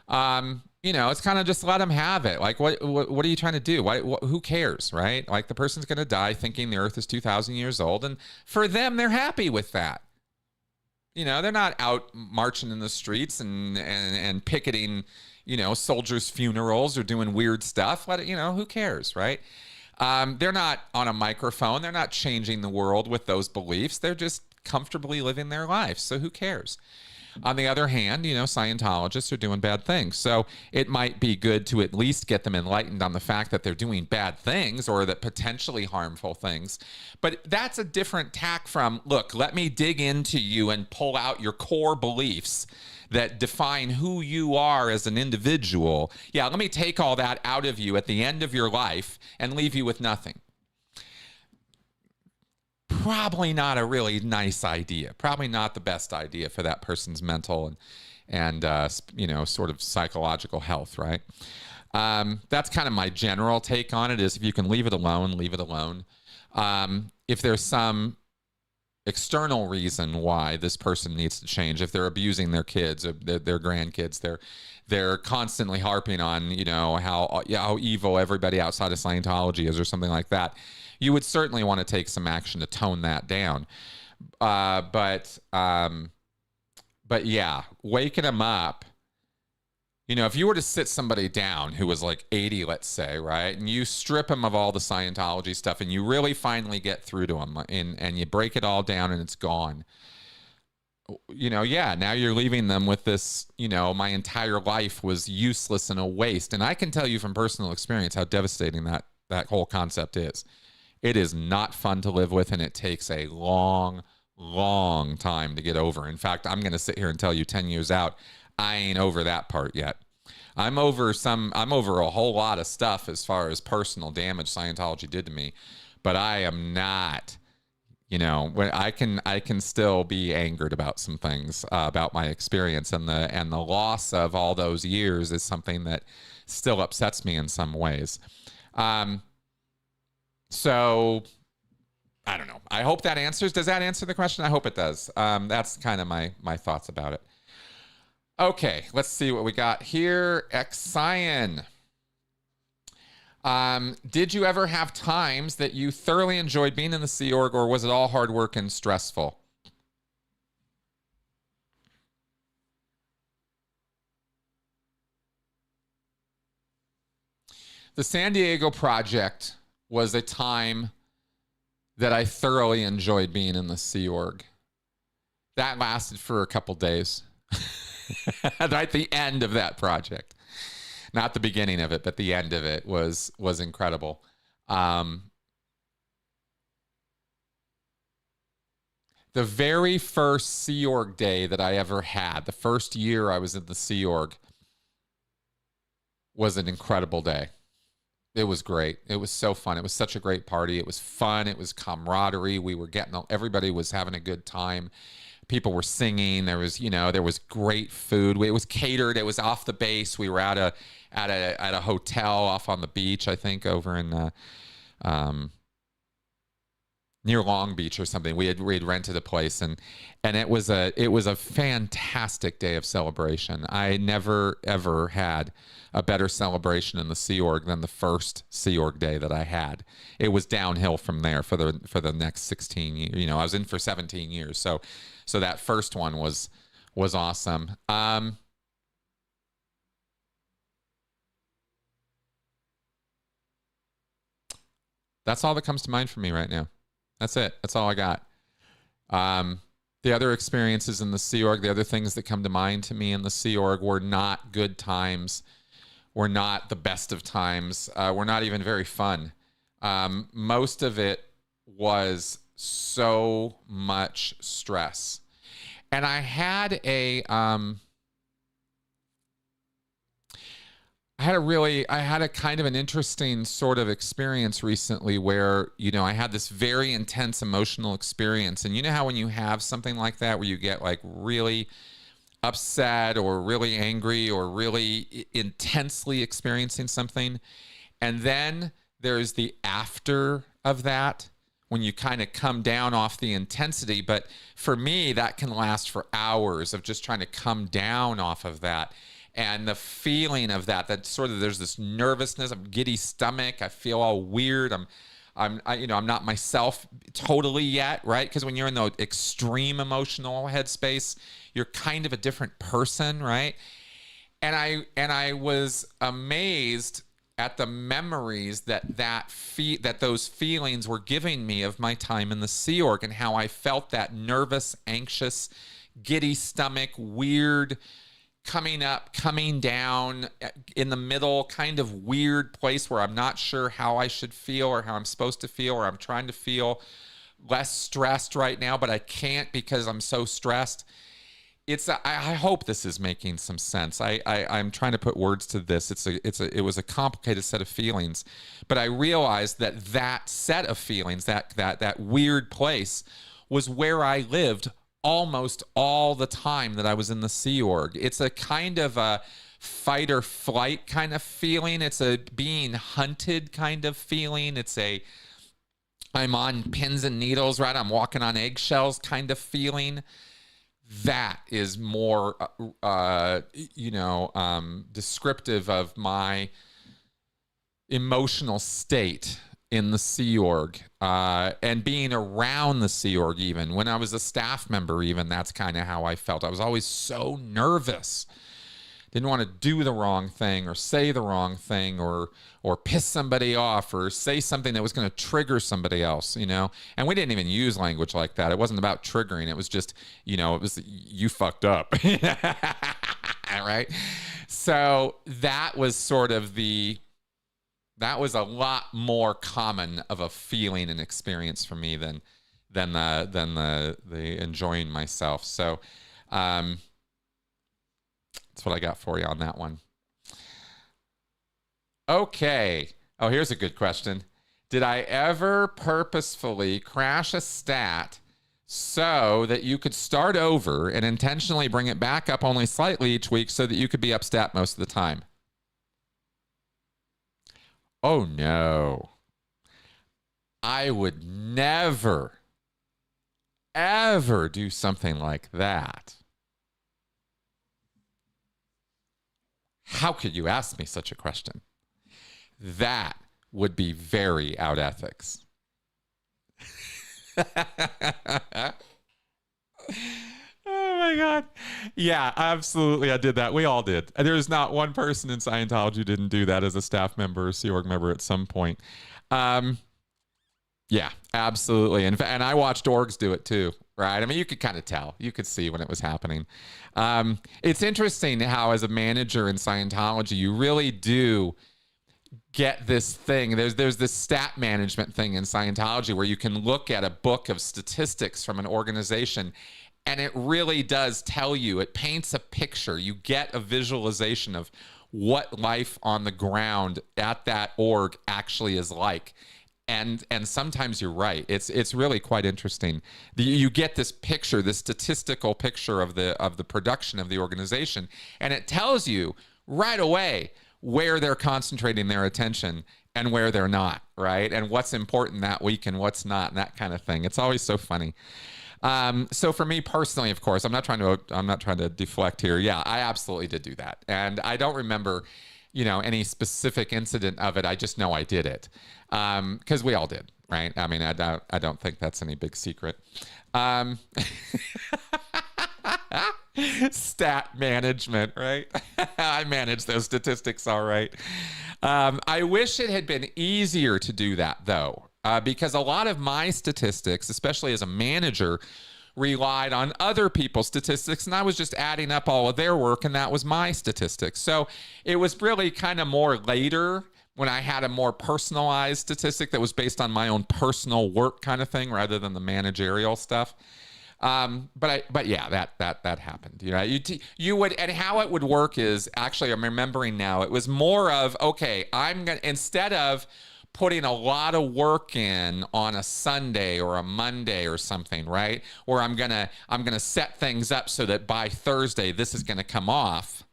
It's kind of just let them have it. Like, what are you trying to do? Who cares, right? Like, the person's going to die thinking the earth is 2,000 years old. And for them, they're happy with that. They're not out marching in the streets and picketing, soldiers' funerals or doing weird stuff. Who cares, right? They're not on a microphone. They're not changing the world with those beliefs. They're just comfortably living their life. So who cares? On the other hand, Scientologists are doing bad things. So it might be good to at least get them enlightened on the fact that they're doing bad things or that potentially harmful things. But that's a different tack from, look, let me dig into you and pull out your core beliefs that define who you are as an individual. Yeah, let me take all that out of you at the end of your life and leave you with nothing. Probably not a really nice idea. Probably not the best idea for that person's mental and sort of psychological health, right? That's kind of my general take on it, is if you can leave it alone, leave it alone. If there's some external reason why this person needs to change, if they're abusing their kids or their grandkids, they're constantly harping on, how evil everybody outside of Scientology is or something like that, you would certainly want to take some action to tone that down. But yeah, waking them up, if you were to sit somebody down who was like 80, let's say, right, and you strip them of all the Scientology stuff and you really finally get through to them and you break it all down and it's gone, now you're leaving them with this, my entire life was useless and a waste. And I can tell you from personal experience how devastating that whole concept is. It is not fun to live with, and it takes a long, long time to get over. In fact, I'm going to sit here and tell you 10 years out, I ain't over that part yet. I'm over a whole lot of stuff as far as personal damage Scientology did to me, but I am not when I can still be angered about some things about my experience, and the loss of all those years is something that still upsets me in some ways. So I don't know. I hope that answers. Does that answer the question? I hope it does. That's kind of my thoughts about it. Okay, let's see what we got here. Xion. Did you ever have times that you thoroughly enjoyed being in the Sea Org, or was it all hard work and stressful? The San Diego project was a time that I thoroughly enjoyed being in the Sea Org. That lasted for a couple days. Right, the end of that project. Not the beginning of it, but the end of it was incredible. The very first Sea Org day that I ever had, the first year I was in the Sea Org, was an incredible day. It was great. It was so fun. It was such a great party. It was fun. It was camaraderie. Everybody was having a good time. People were singing. There was great food. It was catered. It was off the base. We were at a hotel off on the beach, I think, over in near Long Beach or something. We had rented a place, and it was a fantastic day of celebration. I never ever had a better celebration in the Sea Org than the first Sea Org day that I had. It was downhill from there for the next 16 years. I was in for 17 years, so that first one was awesome. That's all that comes to mind for me right now. That's it. That's all I got. The other experiences in the Sea Org, the other things that come to mind to me in the Sea Org were not good times, were not the best of times, were not even very fun. Most of it was so much stress. And I had a kind of an interesting sort of experience recently where, I had this very intense emotional experience. And you know how when you have something like that, where you get like really upset or really angry or really intensely experiencing something, and then there's the after of that, when you kind of come down off the intensity. But for me, that can last for hours of just trying to come down off of that. And the feeling of that sort of, there's this nervousness, a giddy stomach. I feel all weird. I'm not myself totally yet, right? Because when you're in the extreme emotional headspace, you're kind of a different person, right? And I was amazed at the memories that those feelings were giving me of my time in the Sea Org, and how I felt that nervous, anxious, giddy stomach, weird, coming up, coming down, in the middle, kind of weird place where I'm not sure how I should feel or how I'm supposed to feel, or I'm trying to feel less stressed right now, but I can't because I'm so stressed. I hope this is making some sense. I'm trying to put words to this. It was a complicated set of feelings, but I realized that set of feelings, that weird place, was where I lived almost all the time that I was in the Sea Org. It's a kind of a fight or flight kind of feeling. It's a being hunted kind of feeling. I'm on pins and needles, right? I'm walking on eggshells kind of feeling. That is more, descriptive of my emotional state in the Sea Org, and being around the Sea Org. Even when I was a staff member, even that's kind of how I felt. I was always so nervous. Didn't want to do the wrong thing or say the wrong thing or piss somebody off or say something that was going to trigger somebody else, And we didn't even use language like that. It wasn't about triggering. It was just, it was, you fucked up. Right? So that was sort of that was a lot more common of a feeling and experience for me than the enjoying myself. So, that's what I got for you on that one. Okay. Oh, here's a good question. Did I ever purposefully crash a stat so that you could start over and intentionally bring it back up only slightly each week so that you could be up stat most of the time? Oh, no. I would never, ever do something like that. How could you ask me such a question? That would be very out ethics. Oh my God. Yeah, absolutely. I did that. We all did. There's not one person in Scientology who didn't do that as a staff member or Sea Org member at some point. Yeah, absolutely. And I watched orgs do it too, right? I mean, you could kind of tell. You could see when it was happening. It's interesting how as a manager in Scientology, you really do get this thing. There's this stat management thing in Scientology where you can look at a book of statistics from an organization and it really does tell you, it paints a picture. You get a visualization of what life on the ground at that org actually is like. And sometimes you're right. It's really quite interesting. You get this picture, this statistical picture of the production of the organization, and it tells you right away where they're concentrating their attention and where they're not, right? And what's important that week and what's not, and that kind of thing. It's always so funny. So for me personally, of course, I'm not trying to deflect here. Yeah, I absolutely did do that. And I don't remember, any specific incident of it. I just know I did it. Cause we all did, right? I mean, I don't think that's any big secret. Stat management, right? I manage those statistics all right. I wish it had been easier to do that though, because a lot of my statistics, especially as a manager, relied on other people's statistics, and I was just adding up all of their work, and that was my statistics. So it was really kind of more later when I had a more personalized statistic that was based on my own personal work kind of thing rather than the managerial stuff. But yeah, that happened. You would, and how it would work is actually, I'm remembering now, it was more of, okay, instead of putting a lot of work in on a Sunday or a Monday or something, right? Or I'm gonna set things up so that by Thursday this is gonna come off.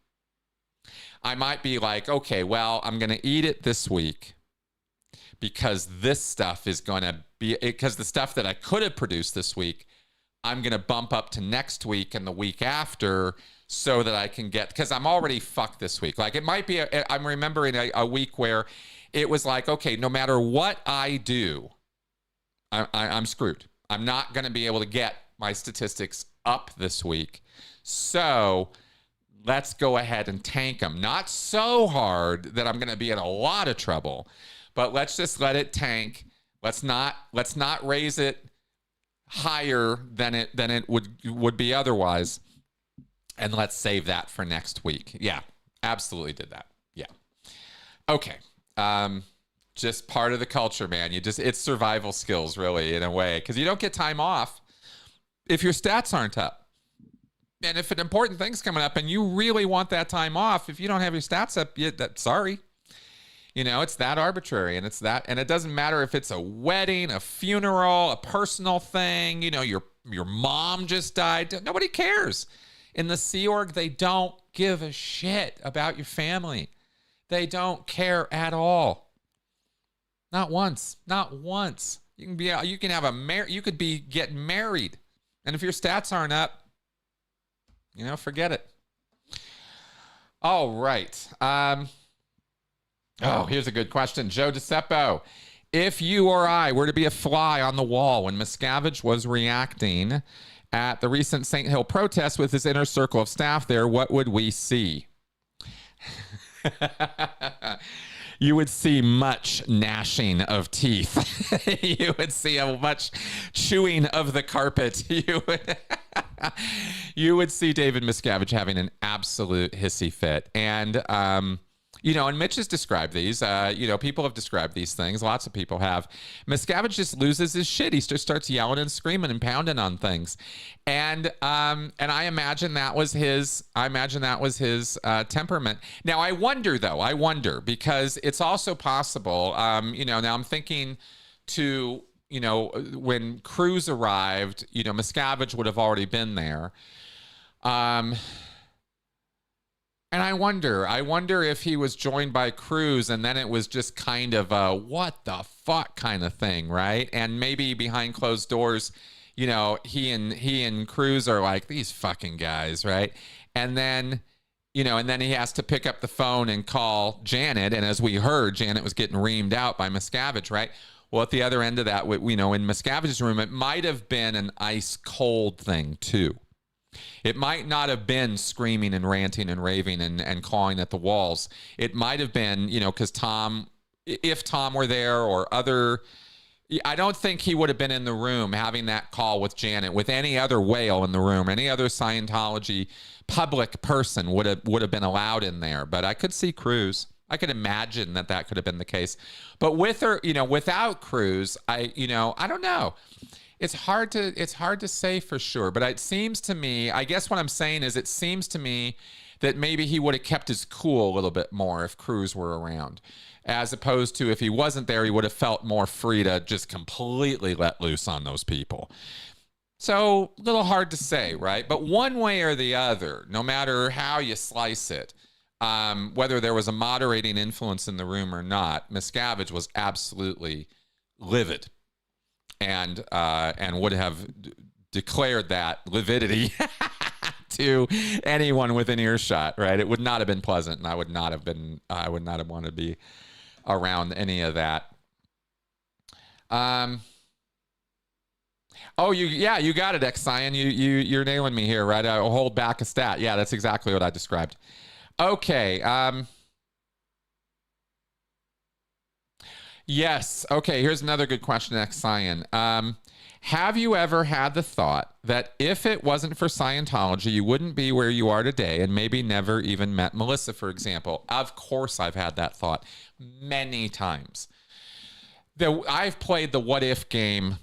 I might be like, okay, well, I'm gonna eat it this week because this stuff is gonna be, because the stuff that I could have produced this week, I'm gonna bump up to next week and the week after so that I can get, because I'm already fucked this week. Like it might be, I'm remembering a week where it was like, okay, no matter what I do, I'm screwed. I'm not going to be able to get my statistics up this week. So let's go ahead and tank them. Not so hard that I'm going to be in a lot of trouble, but let's just let it tank. Let's not raise it higher than it would be otherwise. And let's save that for next week. Yeah, absolutely did that. Yeah. Okay. Just part of the culture, man. It's survival skills really in a way, because you don't get time off if your stats aren't up. And if an important thing's coming up and you really want that time off, if you don't have your stats up yet, sorry. It's that arbitrary, and it doesn't matter if it's a wedding, a funeral, a personal thing, your mom just died. Nobody cares. In the Sea Org, they don't give a shit about your family. They don't care at all. Not once. Not once. You could be getting married, and if your stats aren't up, forget it. All right. Here's a good question. Joe DeCeppo. If you or I were to be a fly on the wall when Miscavige was reacting at the recent St. Hill protest with his inner circle of staff there, what would we see? You would see much gnashing of teeth. You would see a much chewing of the carpet. You would see David Miscavige having an absolute hissy fit. And And Mitch has described these. People have described these things. Lots of people have. Miscavige just loses his shit. He just starts yelling and screaming and pounding on things, and I imagine that was his. Temperament. Now I wonder because it's also possible. Now I'm thinking to when Cruz arrived. Miscavige would have already been there. And I wonder if he was joined by Cruz and then it was just kind of a what the fuck kind of thing, right? And maybe behind closed doors, he and Cruz are like, these fucking guys, right? And then, and then he has to pick up the phone and call Janet. And as we heard, Janet was getting reamed out by Miscavige, right? Well, at the other end of that, in Miscavige's room, it might have been an ice cold thing too. It might not have been screaming and ranting and raving and clawing at the walls. It might have been, because if Tom were there or other, I don't think he would have been in the room having that call with Janet, with any other whale in the room, any other Scientology public person would have been allowed in there. But I could see Cruz. I could imagine that could have been the case. But with her, without Cruz, I don't know. It's hard to say for sure, but it seems to me, I guess what I'm saying is it seems to me that maybe he would have kept his cool a little bit more if Cruz were around, as opposed to if he wasn't there, he would have felt more free to just completely let loose on those people. So a little hard to say, right? But one way or the other, no matter how you slice it, whether there was a moderating influence in the room or not, Miscavige was absolutely livid. And would have declared that lividity to anyone within earshot, right? It would not have been pleasant, and I would not have wanted to be around any of that. You got it, X-Cyan. You're nailing me here, right? I'll hold back a stat. Yeah, that's exactly what I described. Okay. Yes. Okay, here's another good question, X-Cyan. Have you ever had the thought that if it wasn't for Scientology, you wouldn't be where you are today and maybe never even met Melissa, for example? Of course I've had that thought many times. I've played the what if game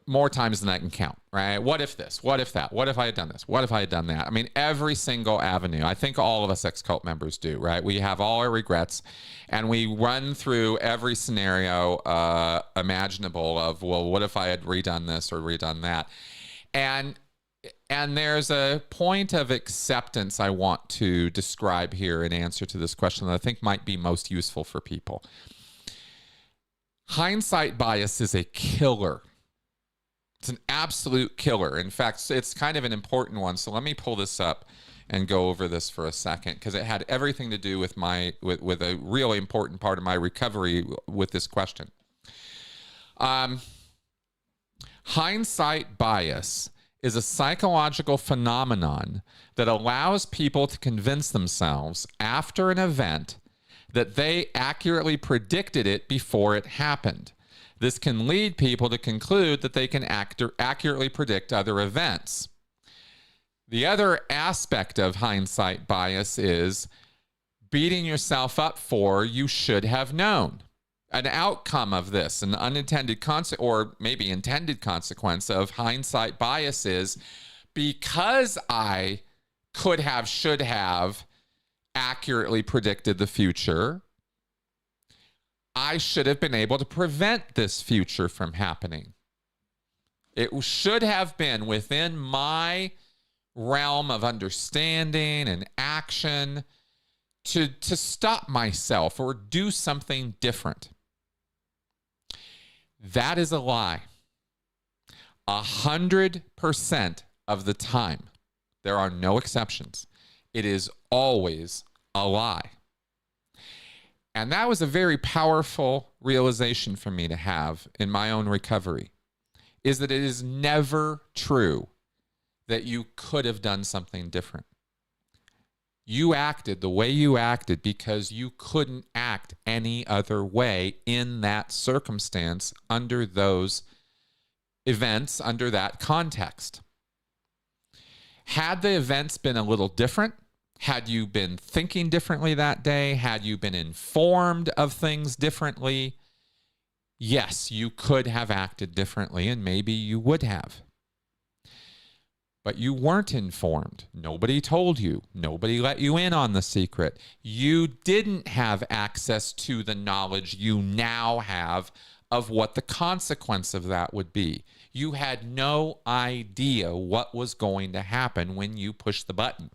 more times than I can count, right? What if this? What if that? What if I had done this? What if I had done that? I mean, every single avenue. I think all of us ex-cult members do, right? We have all our regrets, and we run through every scenario imaginable of, well, what if I had redone this or redone that? And there's a point of acceptance I want to describe here in answer to this question that I think might be most useful for people. Hindsight bias is a killer. It's an absolute killer. In fact, it's kind of an important one. So let me pull this up and go over this for a second, because it had everything to do with with a really important part of my recovery with this question. Hindsight bias is a psychological phenomenon that allows people to convince themselves after an event that they accurately predicted it before it happened. This can lead people to conclude that they can accurately predict other events. The other aspect of hindsight bias is beating yourself up for you should have known. An outcome of this, an unintended or maybe intended consequence of hindsight bias is because I could have, should have accurately predicted the future, I should have been able to prevent this future from happening. It should have been within my realm of understanding and action to stop myself or do something different. That is a lie. 100% of the time, there are no exceptions. It is always a lie. And that was a very powerful realization for me to have in my own recovery, is that it is never true that you could have done something different. You acted the way you acted because you couldn't act any other way in that circumstance, under those events, under that context. Had the events been a little different, Had you been thinking differently that day? Had you been informed of things differently? Yes, you could have acted differently, and maybe you would have. But you weren't informed. Nobody told you. Nobody let you in on the secret. You didn't have access to the knowledge you now have of what the consequence of that would be. You had no idea what was going to happen when you pushed the button,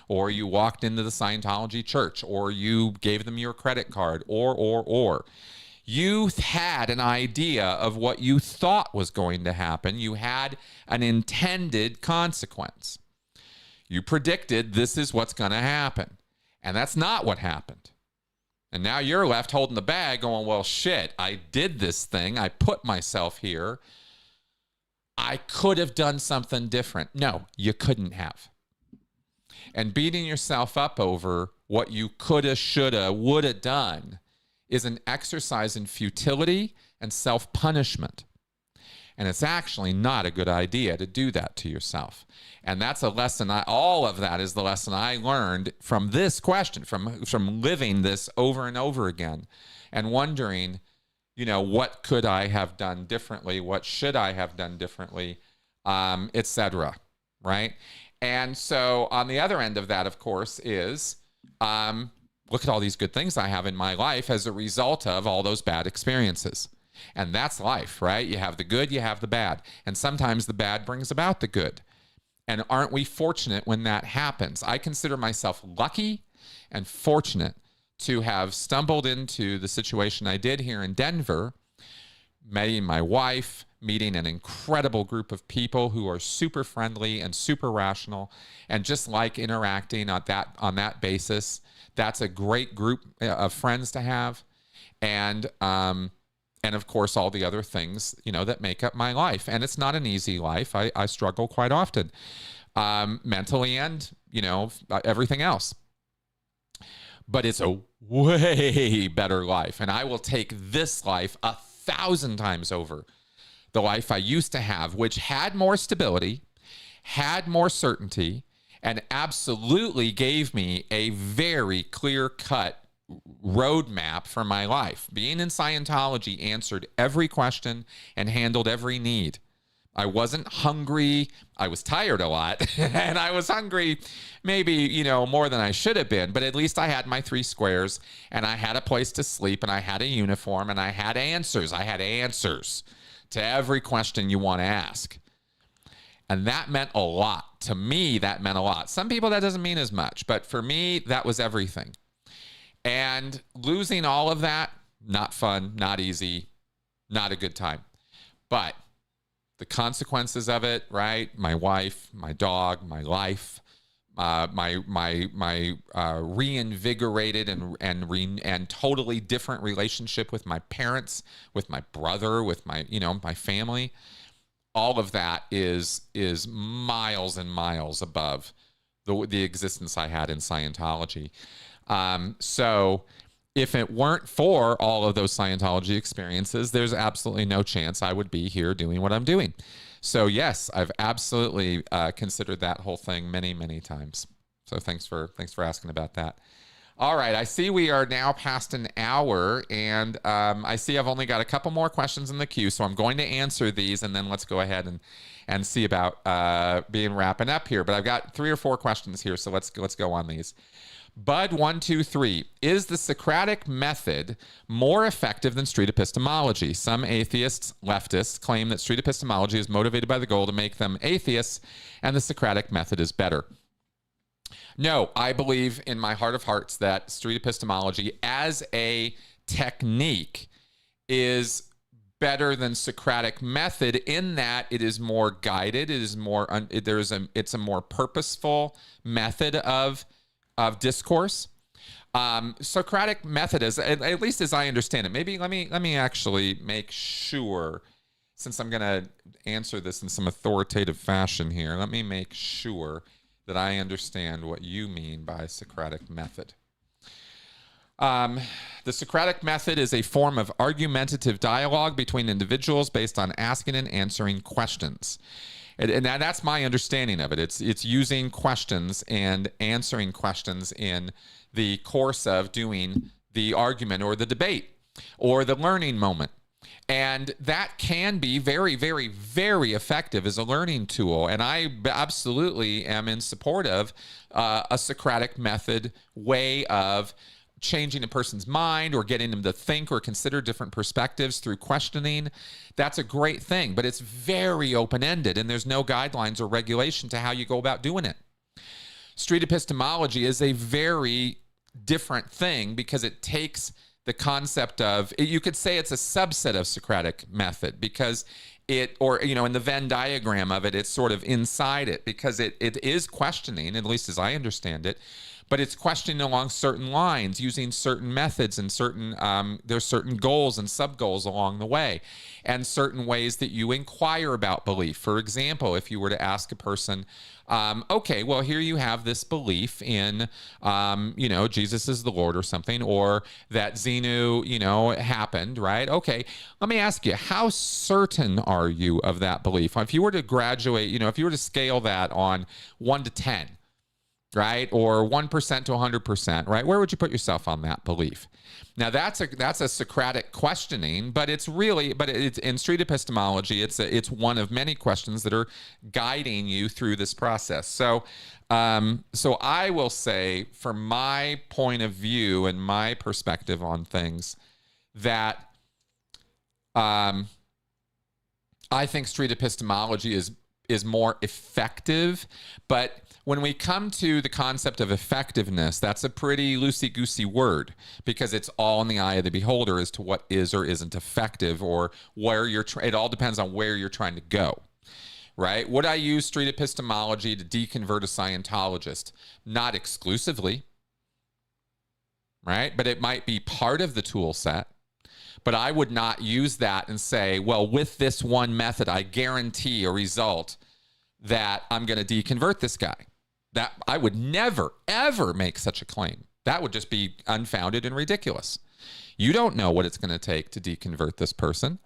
or you walked into the Scientology church, or you gave them your credit card, or. You had an idea of what you thought was going to happen. You had an intended consequence. You predicted this is what's going to happen. And that's not what happened. And now you're left holding the bag going, well, shit, I did this thing. I put myself here. I could have done something different. No, you couldn't have. And beating yourself up over what you coulda, shoulda, woulda done is an exercise in futility and self-punishment. And it's actually not a good idea to do that to yourself. And that's a lesson, all of that is the lesson I learned from this question, from living this over and over again and wondering, what could I have done differently? What should I have done differently? Etc. Right? And so on the other end of that, of course, is look at all these good things I have in my life as a result of all those bad experiences. And that's life, right? You have the good, you have the bad. And sometimes the bad brings about the good. And aren't we fortunate when that happens? I consider myself lucky and fortunate to have stumbled into the situation I did here in Denver, meeting my wife, meeting an incredible group of people who are super friendly and super rational, and just like interacting on that basis. That's a great group of friends to have. And of course, all the other things, that make up my life. And it's not an easy life. I struggle quite often, mentally and, everything else. But it's a way better life. And I will take this life 1,000 times over the life I used to have, which had more stability, had more certainty, and absolutely gave me a very clear-cut roadmap for my life. Being in Scientology answered every question and handled every need. I wasn't hungry. I was tired a lot, and I was hungry maybe, more than I should have been, but at least I had my 3 squares, and I had a place to sleep, and I had a uniform, and I had answers. I had answers to every question you want to ask. And that meant a lot. To me, that meant a lot. Some people, that doesn't mean as much. But for me, that was everything. And losing all of that, not fun, not easy, not a good time. But the consequences of it, right? My wife, my dog, my life, my reinvigorated and totally different relationship with my parents, with my brother, with my, my family. All of that is miles and miles above the existence I had in Scientology. So if it weren't for all of those Scientology experiences, there's absolutely no chance I would be here doing what I'm doing. So yes, I've absolutely considered that whole thing many, many times. So thanks for asking about that. All right, I see we are now past an hour, and I see I've only got a couple more questions in the queue, so I'm going to answer these, and then let's go ahead and see about wrapping up here. But I've got 3 or 4 questions here, so let's go on these. Bud123, is the Socratic method more effective than street epistemology? Some atheists, leftists, claim that street epistemology is motivated by the goal to make them atheists, and the Socratic method is better. No, I believe in my heart of hearts that street epistemology as a technique is better than Socratic method in that it is more guided. It is more, it's a more purposeful method of discourse. Socratic method is, at least as I understand it, maybe let me actually make sure, since I'm going to answer this in some authoritative fashion here, let me make sure that I understand what you mean by Socratic method. The Socratic method is a form of argumentative dialogue between individuals based on asking and answering questions. And that's my understanding of it. It's using questions and answering questions in the course of doing the argument or the debate or the learning moment. And that can be very, very, very effective as a learning tool. And I absolutely am in support of a Socratic method way of changing a person's mind or getting them to think or consider different perspectives through questioning. That's a great thing, but it's very open-ended, and there's no guidelines or regulation to how you go about doing it. Street epistemology is a very different thing because it takes the concept of, you could say it's a subset of Socratic method because it, or, you know, in the Venn diagram of it, it's sort of inside it because it is questioning, at least as I understand it, but it's questioning along certain lines, using certain methods and certain, there's certain goals and sub-goals along the way, and certain ways that you inquire about belief. For example, if you were to ask a person, okay, well, here you have this belief in, you know, Jesus is the Lord or something, or that Xenu, you know, happened, right? Okay, let me ask you, how certain are you of that belief? If you were to graduate, you know, if you were to scale that on 1 to 10, right? Or 1% to 100%, right? Where would you put yourself on that belief? Now that's a Socratic questioning, but it's really, but it's in street epistemology, it's one of many questions that are guiding you through this process. So I will say, from my point of view and my perspective on things, that I think street epistemology is more effective, but when we come to the concept of effectiveness, that's a pretty loosey-goosey word because it's all in the eye of the beholder as to what is or isn't effective, or where it all depends on where you're trying to go, right? Would I use street epistemology to deconvert a Scientologist? Not exclusively, right? But it might be part of the tool set. But I would not use that and say, well, with this one method, I guarantee a result that I'm going to deconvert this guy. That I would never, ever make such a claim. That would just be unfounded and ridiculous. You don't know what it's going to take to deconvert this person.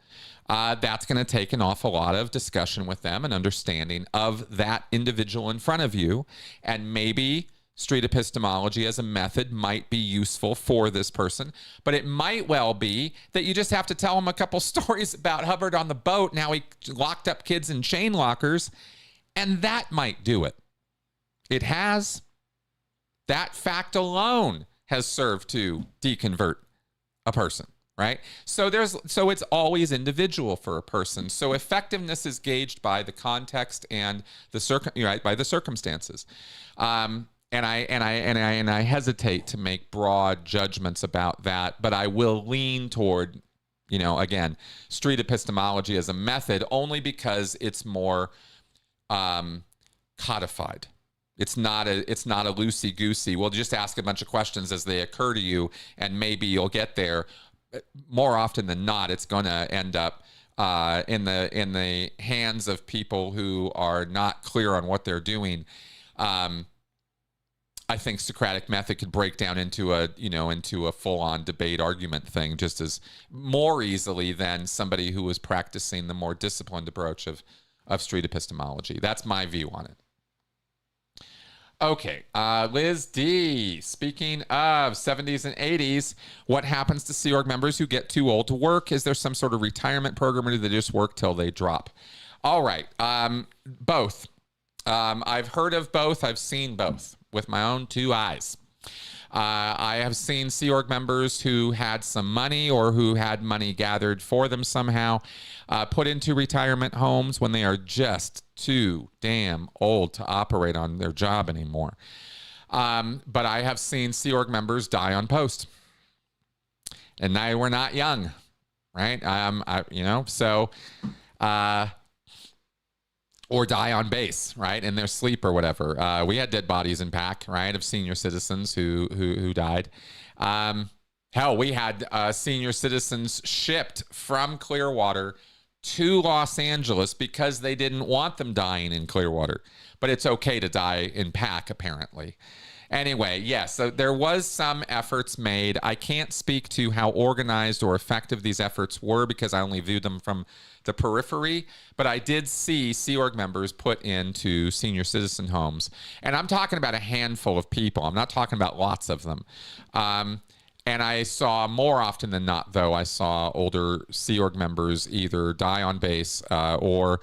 That's going to take an awful lot of discussion with them and understanding of that individual in front of you. And maybe street epistemology as a method might be useful for this person, but it might well be that you just have to tell them a couple stories about Hubbard on the boat and how he locked up kids in chain lockers, and that might do it. It has. That fact alone has served to deconvert a person, right? So it's always individual for a person. So effectiveness is gauged by the context and by the circumstances. And I hesitate to make broad judgments about that, but I will lean toward, you know, again, street epistemology as a method only because it's more codified. It's not a loosey-goosey. We'll just ask a bunch of questions as they occur to you, and maybe you'll get there. More often than not, it's going to end up in the hands of people who are not clear on what they're doing. I think Socratic method could break down into a full-on debate argument thing just as more easily than somebody who was practicing the more disciplined approach of street epistemology. That's my view on it. Okay, Liz D. Speaking of 70s and 80s, what happens to Sea Org members who get too old to work? Is there some sort of retirement program, or do they just work till they drop? All right, both. I've heard of both. I've seen both with my own two eyes. I have seen Sea Org members who had some money or who had money gathered for them somehow put into retirement homes when they are just too damn old to operate on their job anymore. But I have seen Sea Org members die on post. And they were not young, right? Or die on base, right, in their sleep or whatever. We had dead bodies in PAC, right, of senior citizens who died. Hell, we had senior citizens shipped from Clearwater to Los Angeles because they didn't want them dying in Clearwater. But it's okay to die in PAC, apparently. Anyway, yes, so there was some efforts made. I can't speak to how organized or effective these efforts were because I only viewed them from the periphery, but I did see Sea Org members put into senior citizen homes. And I'm talking about a handful of people. I'm not talking about lots of them. And I saw more often than not, though, I saw older Sea Org members either die on base or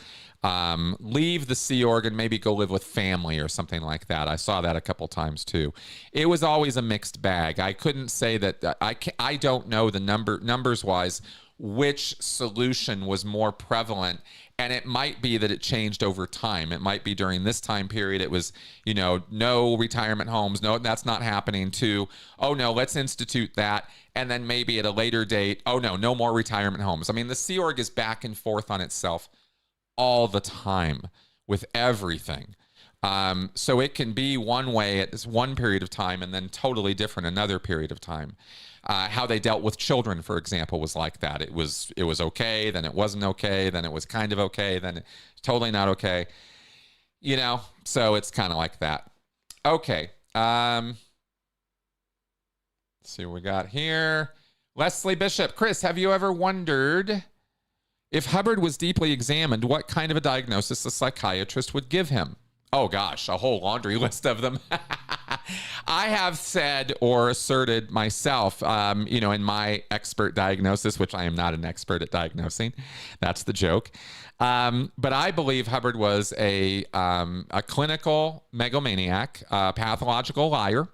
leave the Sea Org and maybe go live with family or something like that. I saw that a couple times too. It was always a mixed bag. I couldn't say that I don't know the numbers wise which solution was more prevalent. And it might be that it changed over time. It might be during this time period, it was, no retirement homes. No, that's not happening. To, oh no, let's institute that. And then maybe at a later date, oh no more retirement homes. I mean, the Sea Org is back and forth on itself all the time with everything. So it can be one way at this one period of time and then totally different another period of time. How they dealt with children, for example, was like that. It was okay, then it wasn't okay, then it was kind of okay, then it's totally not okay. So it's kind of like that. Okay. Let's see what we got here. Leslie Bishop. Chris, have you ever wondered if Hubbard was deeply examined, what kind of a diagnosis a psychiatrist would give him? Oh gosh, a whole laundry list of them. I have said or asserted myself, in my expert diagnosis, which I am not an expert at diagnosing. That's the joke. But I believe Hubbard was a clinical megalomaniac, pathological liar.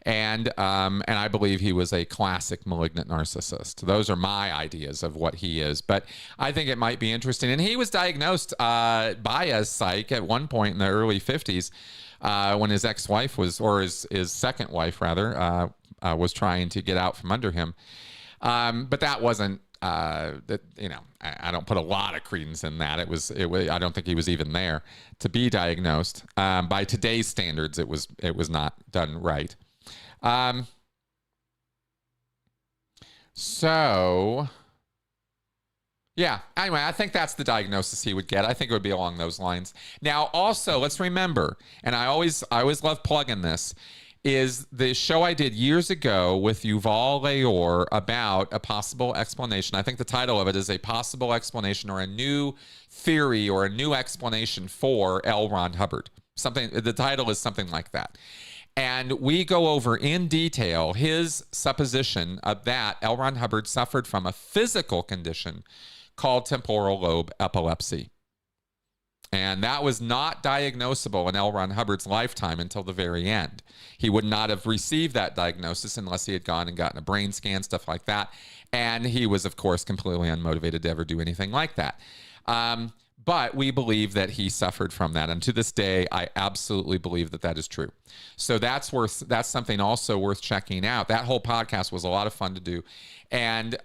And I believe he was a classic malignant narcissist. Those are my ideas of what he is. But I think it might be interesting. And he was diagnosed by a psych at one point in the early 50s when his ex-wife was, or his second wife rather, was trying to get out from under him. But that wasn't. I don't put a lot of credence in that. It was. I don't think he was even there to be diagnosed. By today's standards, it was not done right. So yeah, anyway, I think that's the diagnosis he would get. I think it would be along those lines. Now, also, let's remember, and I always love plugging this, is the show I did years ago with Yuval Leor about a possible explanation. I think the title of it is A Possible Explanation or a New Theory or a New Explanation for L. Ron Hubbard. The title is something like that. And we go over in detail his supposition of that L. Ron Hubbard suffered from a physical condition called temporal lobe epilepsy. And that was not diagnosable in L. Ron Hubbard's lifetime until the very end. He would not have received that diagnosis unless he had gone and gotten a brain scan, stuff like that. And he was, of course, completely unmotivated to ever do anything like that. But we believe that he suffered from that. And to this day, I absolutely believe that that is true. So that's something also worth checking out. That whole podcast was a lot of fun to do. And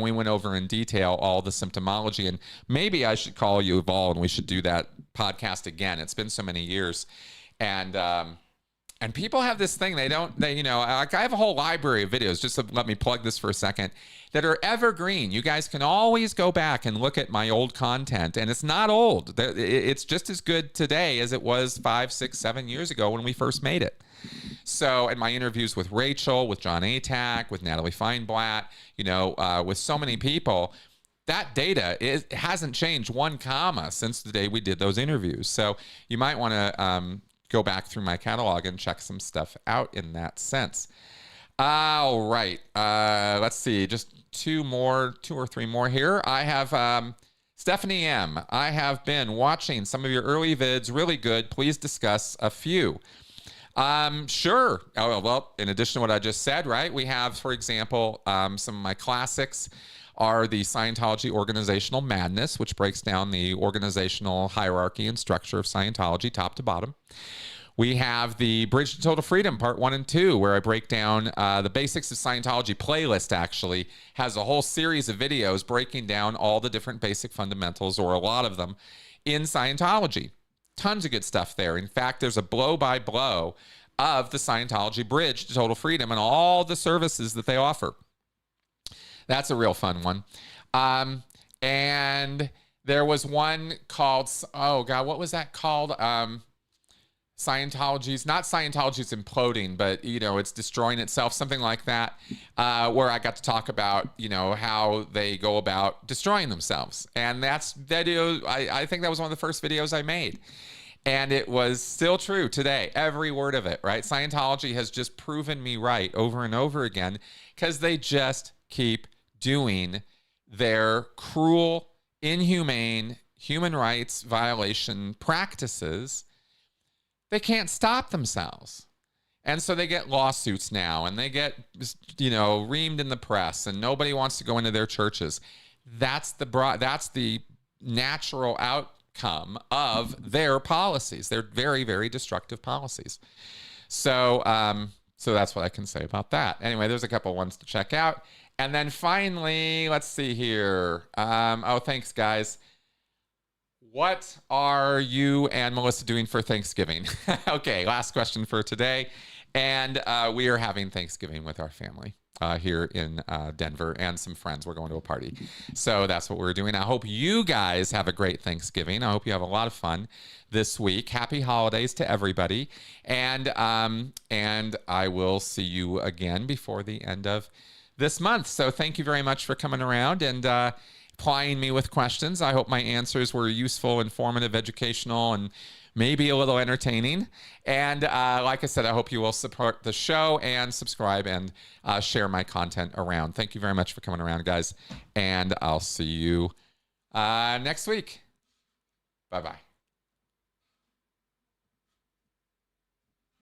we went over in detail all the symptomology. And maybe I should call you Yuval and we should do that podcast again. It's been so many years. And people have this thing, I have a whole library of videos, just to let me plug this for a second, that are evergreen. You guys can always go back and look at my old content, and it's not old. It's just as good today as it was 5, 6, 7 years ago when we first made it. So, and my interviews with Rachel, with John Atack, with Natalie Feinblatt, with so many people, that data hasn't changed 1 comma since the day we did those interviews. So you might want to go back through my catalog and check some stuff out in that sense. All right. Let's see. Just 2 or 3 more here. I have Stephanie M. I have been watching some of your early vids. Really good. Please discuss a few. Sure. Oh, well, in addition to what I just said, right? We have, for example, some of my classics are the Scientology Organizational Madness, which breaks down the organizational hierarchy and structure of Scientology top to bottom. We have the Bridge to Total Freedom, part 1 and 2, where I break down the basics of Scientology. Playlist actually has a whole series of videos breaking down all the different basic fundamentals, or a lot of them, in Scientology. Tons of good stuff there. In fact, there's a blow-by-blow of the Scientology Bridge to Total Freedom and all the services that they offer. That's a real fun one. And there was one called, oh God, what was that called? Scientology's imploding, but it's destroying itself, something like that, where I got to talk about how they go about destroying themselves. And that's video. I think that was one of the first videos I made, and it was still true today, every word of it, right? Scientology has just proven me right over and over again, because they just keep doing their cruel, inhumane human rights violation practices. They can't stop themselves. And so they get lawsuits now, and they get, reamed in the press, and nobody wants to go into their churches. That's the natural outcome of their policies. They're very, very destructive policies. So that's what I can say about that. Anyway, there's a couple ones to check out. And then finally, let's see here. Thanks, guys. What are you and Melissa doing for Thanksgiving? Okay, last question for today. And we are having Thanksgiving with our family here in Denver and some friends. We're going to a party. So that's what we're doing. I hope you guys have a great Thanksgiving. I hope you have a lot of fun this week. Happy holidays to everybody. And I will see you again before the end of this month. So thank you very much for coming around and plying me with questions. I hope my answers were useful, informative, educational, and maybe a little entertaining. And like I said, I hope you will support the show and subscribe and share my content around. Thank you very much for coming around, guys. And I'll see you next week. Bye-bye.